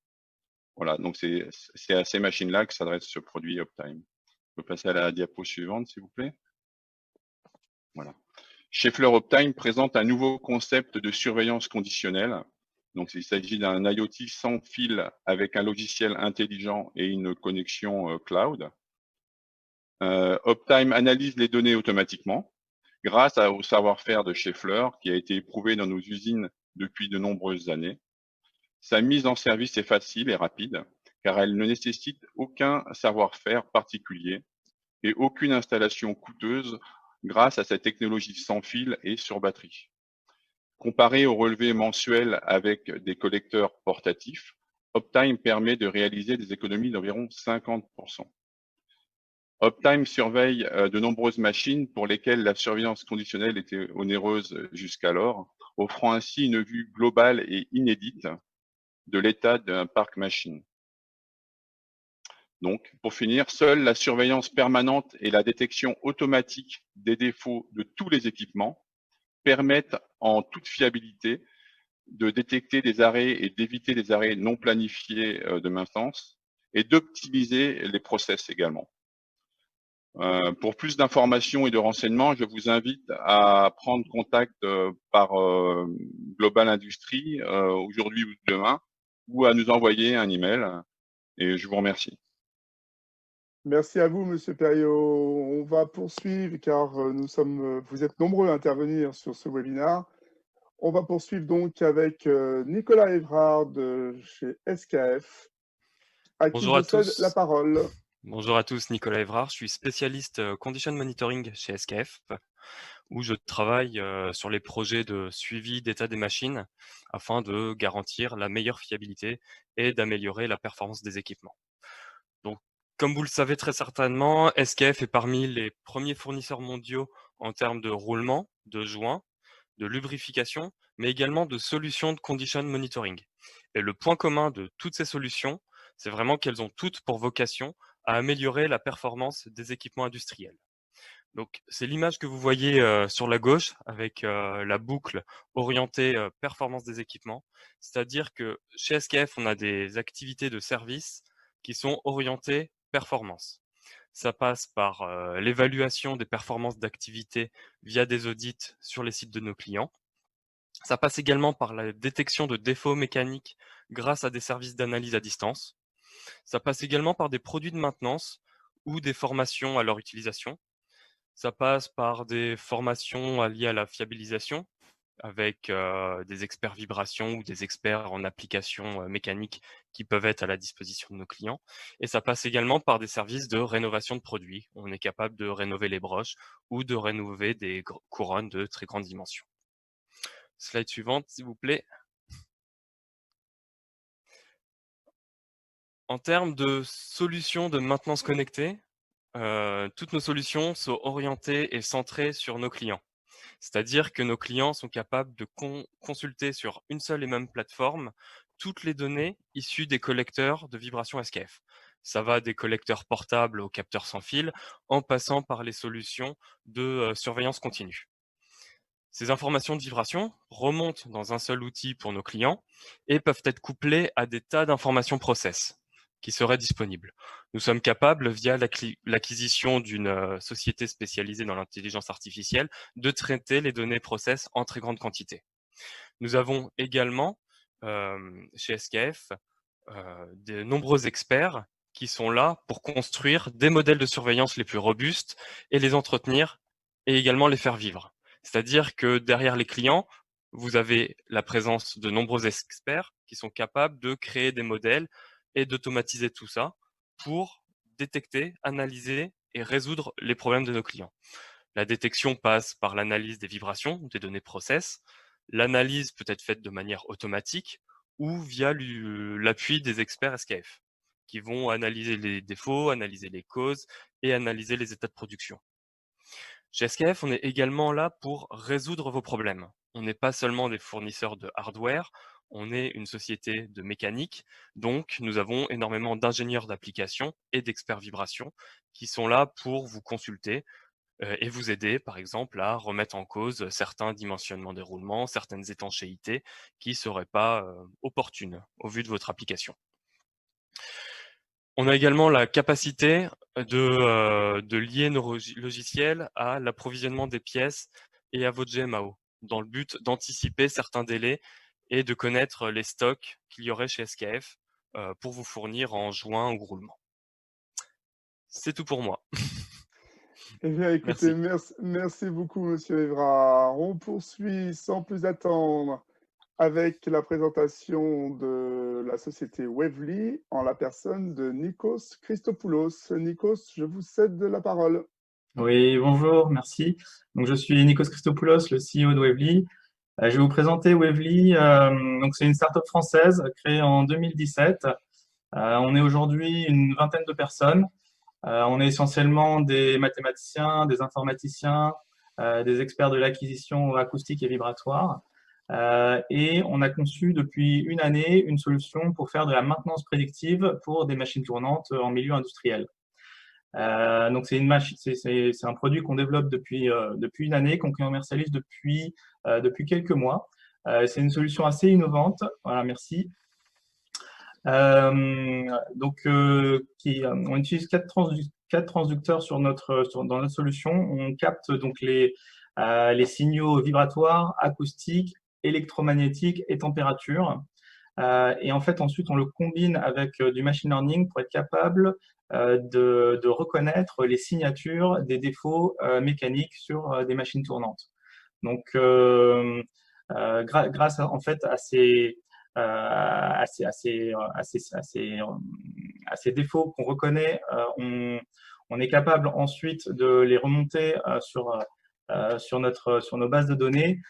Voilà, donc c'est à ces machines-là que s'adresse ce produit Uptime. On peut passer à la diapo suivante, s'il vous plaît. Voilà. Schaeffler Uptime présente un nouveau concept de surveillance conditionnelle Donc, il s'agit d'un IoT sans fil avec un logiciel intelligent et une connexion cloud. Optime analyse les données automatiquement grâce au savoir-faire de Schaeffler qui a été éprouvé dans nos usines depuis de nombreuses années. Sa mise en service est facile et rapide car elle ne nécessite aucun savoir-faire particulier et aucune installation coûteuse grâce à cette technologie sans fil et sur batterie. Comparé au relevé mensuel avec des collecteurs portatifs, Optime permet de réaliser des économies d'environ 50%. Optime surveille de nombreuses machines pour lesquelles la surveillance conditionnelle était onéreuse jusqu'alors, offrant ainsi une vue globale et inédite de l'état d'un parc machine. Donc, pour finir, seule la surveillance permanente et la détection automatique des défauts de tous les équipements permettent en toute fiabilité de détecter des arrêts et d'éviter des arrêts non planifiés de maintenance et d'optimiser les process également. Pour plus d'informations et de renseignements, je vous invite à prendre contact par Global Industries aujourd'hui ou demain ou à nous envoyer un email et je vous remercie. Merci à vous, Monsieur Perriot. On va poursuivre car vous êtes nombreux à intervenir sur ce webinaire. On va poursuivre donc avec Nicolas Evrard de chez SKF, à qui je cède la parole. Bonjour à tous, Nicolas Evrard. Je suis spécialiste Condition Monitoring chez SKF, où je travaille sur les projets de suivi d'état des machines afin de garantir la meilleure fiabilité et d'améliorer la performance des équipements. Donc, comme vous le savez très certainement, SKF est parmi les premiers fournisseurs mondiaux en termes de roulement, de joints, de lubrification, mais également de solutions de condition monitoring. Et le point commun de toutes ces solutions, c'est vraiment qu'elles ont toutes pour vocation à améliorer la performance des équipements industriels. Donc, c'est l'image que vous voyez sur la gauche avec la boucle orientée performance des équipements. C'est-à-dire que chez SKF, on a des activités de service qui sont orientées performance. Ça passe par l'évaluation des performances d'activité via des audits sur les sites de nos clients. Ça passe également par la détection de défauts mécaniques grâce à des services d'analyse à distance. Ça passe également par des produits de maintenance ou des formations à leur utilisation. Ça passe par des formations liées à la fiabilisation avec des experts vibration ou des experts en application mécanique qui peuvent être à la disposition de nos clients. Et ça passe également par des services de rénovation de produits. On est capable de rénover les broches ou de rénover des couronnes de très grande dimension. Slide suivante, s'il vous plaît. En termes de solutions de maintenance connectée, toutes nos solutions sont orientées et centrées sur nos clients. C'est-à-dire que nos clients sont capables de consulter sur une seule et même plateforme toutes les données issues des collecteurs de vibration SKF. Ça va des collecteurs portables aux capteurs sans fil, en passant par les solutions de surveillance continue. Ces informations de vibration remontent dans un seul outil pour nos clients et peuvent être couplées à des tas d'informations process qui seraient disponibles. Nous sommes capables, via l'acquisition d'une société spécialisée dans l'intelligence artificielle, de traiter les données process en très grande quantité. Nous avons également, chez SKF, de nombreux experts qui sont là pour construire des modèles de surveillance les plus robustes et les entretenir et également les faire vivre. C'est-à-dire que derrière les clients, vous avez la présence de nombreux experts qui sont capables de créer des modèles et d'automatiser tout ça pour détecter, analyser et résoudre les problèmes de nos clients. La détection passe par l'analyse des vibrations, des données process. L'analyse peut être faite de manière automatique ou via l'appui des experts SKF qui vont analyser les défauts, analyser les causes et analyser les états de production. Chez SKF, on est également là pour résoudre vos problèmes. On n'est pas seulement des fournisseurs de hardware, on est une société de mécanique, donc nous avons énormément d'ingénieurs d'application et d'experts vibration qui sont là pour vous consulter et vous aider, par exemple, à remettre en cause certains dimensionnements des roulements, certaines étanchéités qui ne seraient pas opportunes au vu de votre application. On a également la capacité de lier nos logiciels à l'approvisionnement des pièces et à votre GMAO, dans le but d'anticiper certains délais et de connaître les stocks qu'il y aurait chez SKF pour vous fournir en joint ou roulement. C'est tout pour moi. Eh bien, écoutez, merci beaucoup, Monsieur Évrard. On poursuit sans plus attendre avec la présentation de la société Wavely en la personne de Nikos Christopoulos. Nikos, je vous cède la parole. Oui, bonjour, merci. Donc, je suis Nikos Christopoulos, le CEO de Wavely. Je vais vous présenter Wavely. Donc, c'est une start-up française créée en 2017. On est aujourd'hui une vingtaine de personnes. On est essentiellement des mathématiciens, des informaticiens, des experts de l'acquisition acoustique et vibratoire. Et on a conçu depuis une année une solution pour faire de la maintenance prédictive pour des machines tournantes en milieu industriel. Donc c'est un produit qu'on développe depuis une année, qu'on commercialise depuis quelques mois. C'est une solution assez innovante. Voilà, merci. On utilise quatre transducteurs dans notre solution. On capte donc les signaux vibratoires, acoustiques, électromagnétiques et température. Et en fait, ensuite, on le combine avec du machine learning pour être capable de reconnaître les signatures des défauts mécaniques sur des machines tournantes. Donc, grâce en fait à ces défauts qu'on reconnaît, on est capable ensuite de les remonter sur nos bases de données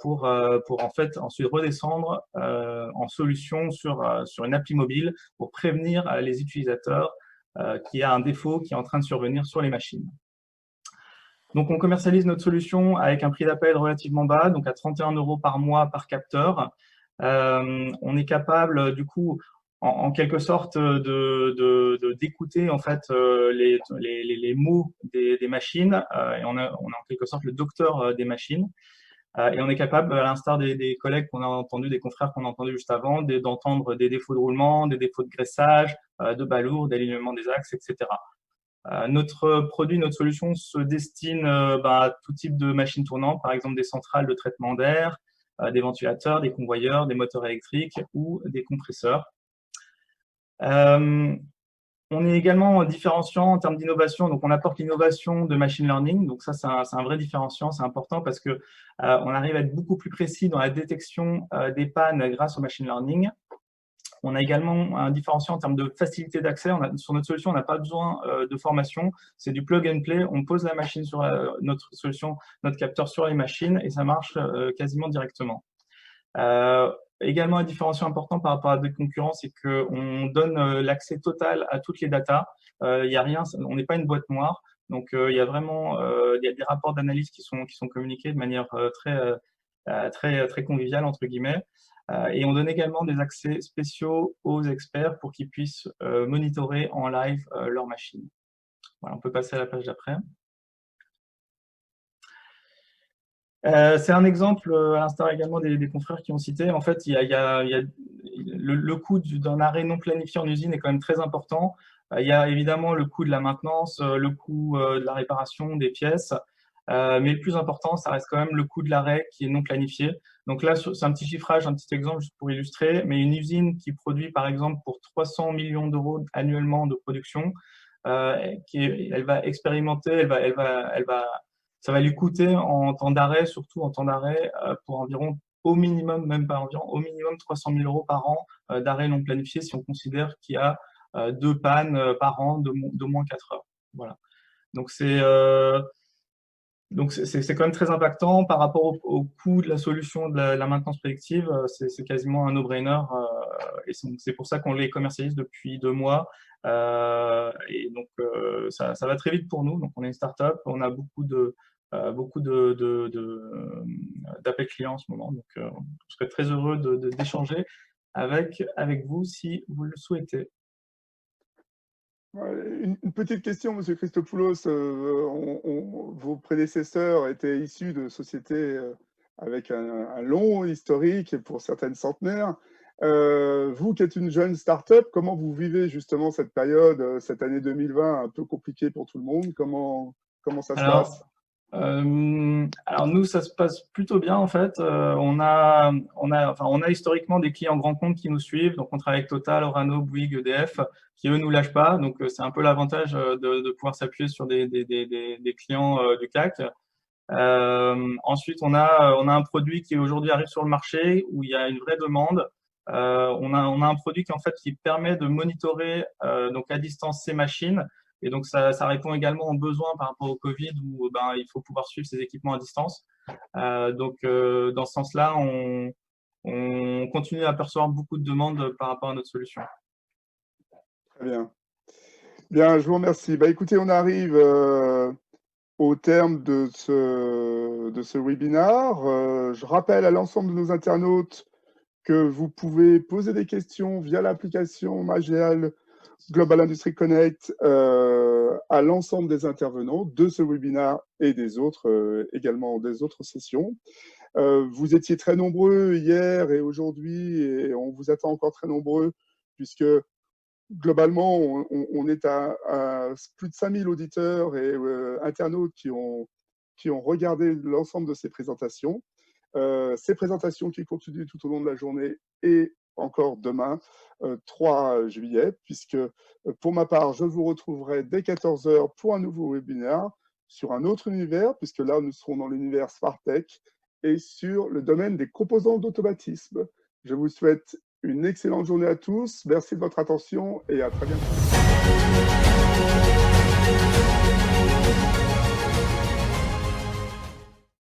pour en fait ensuite redescendre en solution sur une appli mobile pour prévenir les utilisateurs qu'il y a un défaut qui est en train de survenir sur les machines. Donc, on commercialise notre solution avec un prix d'appel relativement bas, donc à 31 € par mois par capteur. On est capable, du coup, en quelque sorte, d'écouter en fait les mots des machines. Et on a en quelque sorte le docteur des machines. Et on est capable, à l'instar des collègues qu'on a entendus, des confrères qu'on a entendus juste avant, d'entendre des défauts de roulement, des défauts de graissage, de balourd, d'alignement des axes, etc. Notre produit, notre solution se destine à tout type de machines tournantes, par exemple des centrales de traitement d'air, des ventilateurs, des convoyeurs, des moteurs électriques ou des compresseurs. On est également différenciant en termes d'innovation, donc on apporte l'innovation de machine learning, donc ça c'est un vrai différenciant, c'est important parce que on arrive à être beaucoup plus précis dans la détection des pannes grâce au machine learning. On a également un différenciant en termes de facilité d'accès. Sur notre solution, on n'a pas besoin de formation, c'est du plug and play. On pose la machine sur notre solution, notre capteur sur les machines et ça marche quasiment directement. Également, un différenciant important par rapport à des concurrents, c'est qu'on donne l'accès total à toutes les datas. Il y a rien, on n'est pas une boîte noire. Donc, il y a vraiment des rapports d'analyse qui sont communiqués de manière très conviviale, entre guillemets. Et on donne également des accès spéciaux aux experts pour qu'ils puissent monitorer en live leur machine. Voilà, on peut passer à la page d'après. C'est un exemple, à l'instar également des confrères qui ont cité. En fait, le coût d'un arrêt non planifié en usine est quand même très important. Il y a évidemment le coût de la maintenance, le coût de la réparation des pièces. Mais le plus important, ça reste quand même le coût de l'arrêt qui est non planifié. Donc là, c'est un petit chiffrage, un petit exemple juste pour illustrer. Mais une usine qui produit, par exemple, pour 300 millions d'euros annuellement de production, elle va expérimenter, ça va lui coûter en temps d'arrêt, surtout en temps d'arrêt, pour environ, au minimum, même pas environ, au minimum 300 000 € par an d'arrêt non planifié si on considère qu'il y a 2 pannes par an de moins 4 heures. Voilà. Donc, c'est quand même très impactant par rapport au coût de la solution de la maintenance prédictive. C'est quasiment un no-brainer. Et c'est pour ça qu'on les commercialise depuis 2 mois. Et donc, ça va très vite pour nous. Donc, on est une start-up. On a beaucoup d'appels clients en ce moment. Donc, je serais très heureux d'échanger avec vous si vous le souhaitez. Une petite question, Monsieur Christopoulos. Vos prédécesseurs étaient issus de sociétés avec un long historique, et pour certaines centenaires. Vous qui êtes une jeune start-up, comment vous vivez justement cette période, cette année 2020 un peu compliquée pour tout le monde? Comment ça se passe? Alors nous, ça se passe plutôt bien en fait. On a historiquement des clients grands comptes qui nous suivent. Donc on travaille avec Total, Orano, Bouygues, EDF, qui eux nous lâchent pas. Donc c'est un peu l'avantage de pouvoir s'appuyer sur des clients du CAC. Ensuite, on a un produit qui aujourd'hui arrive sur le marché où il y a une vraie demande. On a un produit qui permet de monitorer donc à distance ces machines. Et donc, ça répond également aux besoins par rapport au Covid où il faut pouvoir suivre ces équipements à distance. Dans ce sens-là, on continue à percevoir beaucoup de demandes par rapport à notre solution. Très bien. Bien, je vous remercie. Écoutez, on arrive au terme de ce webinaire. Je rappelle à l'ensemble de nos internautes que vous pouvez poser des questions via l'application Mageal Global Industry Connect à l'ensemble des intervenants de ce webinaire et des autres, également des autres sessions. Vous étiez très nombreux hier et aujourd'hui et on vous attend encore très nombreux puisque globalement, on est à plus de 5000 auditeurs et internautes qui ont regardé l'ensemble de ces présentations. Ces présentations qui continuent tout au long de la journée et encore demain, 3 juillet, puisque pour ma part, je vous retrouverai dès 14 h pour un nouveau webinaire sur un autre univers, puisque là, nous serons dans l'univers Smartech et sur le domaine des composants d'automatisme. Je vous souhaite une excellente journée à tous. Merci de votre attention et à très bientôt.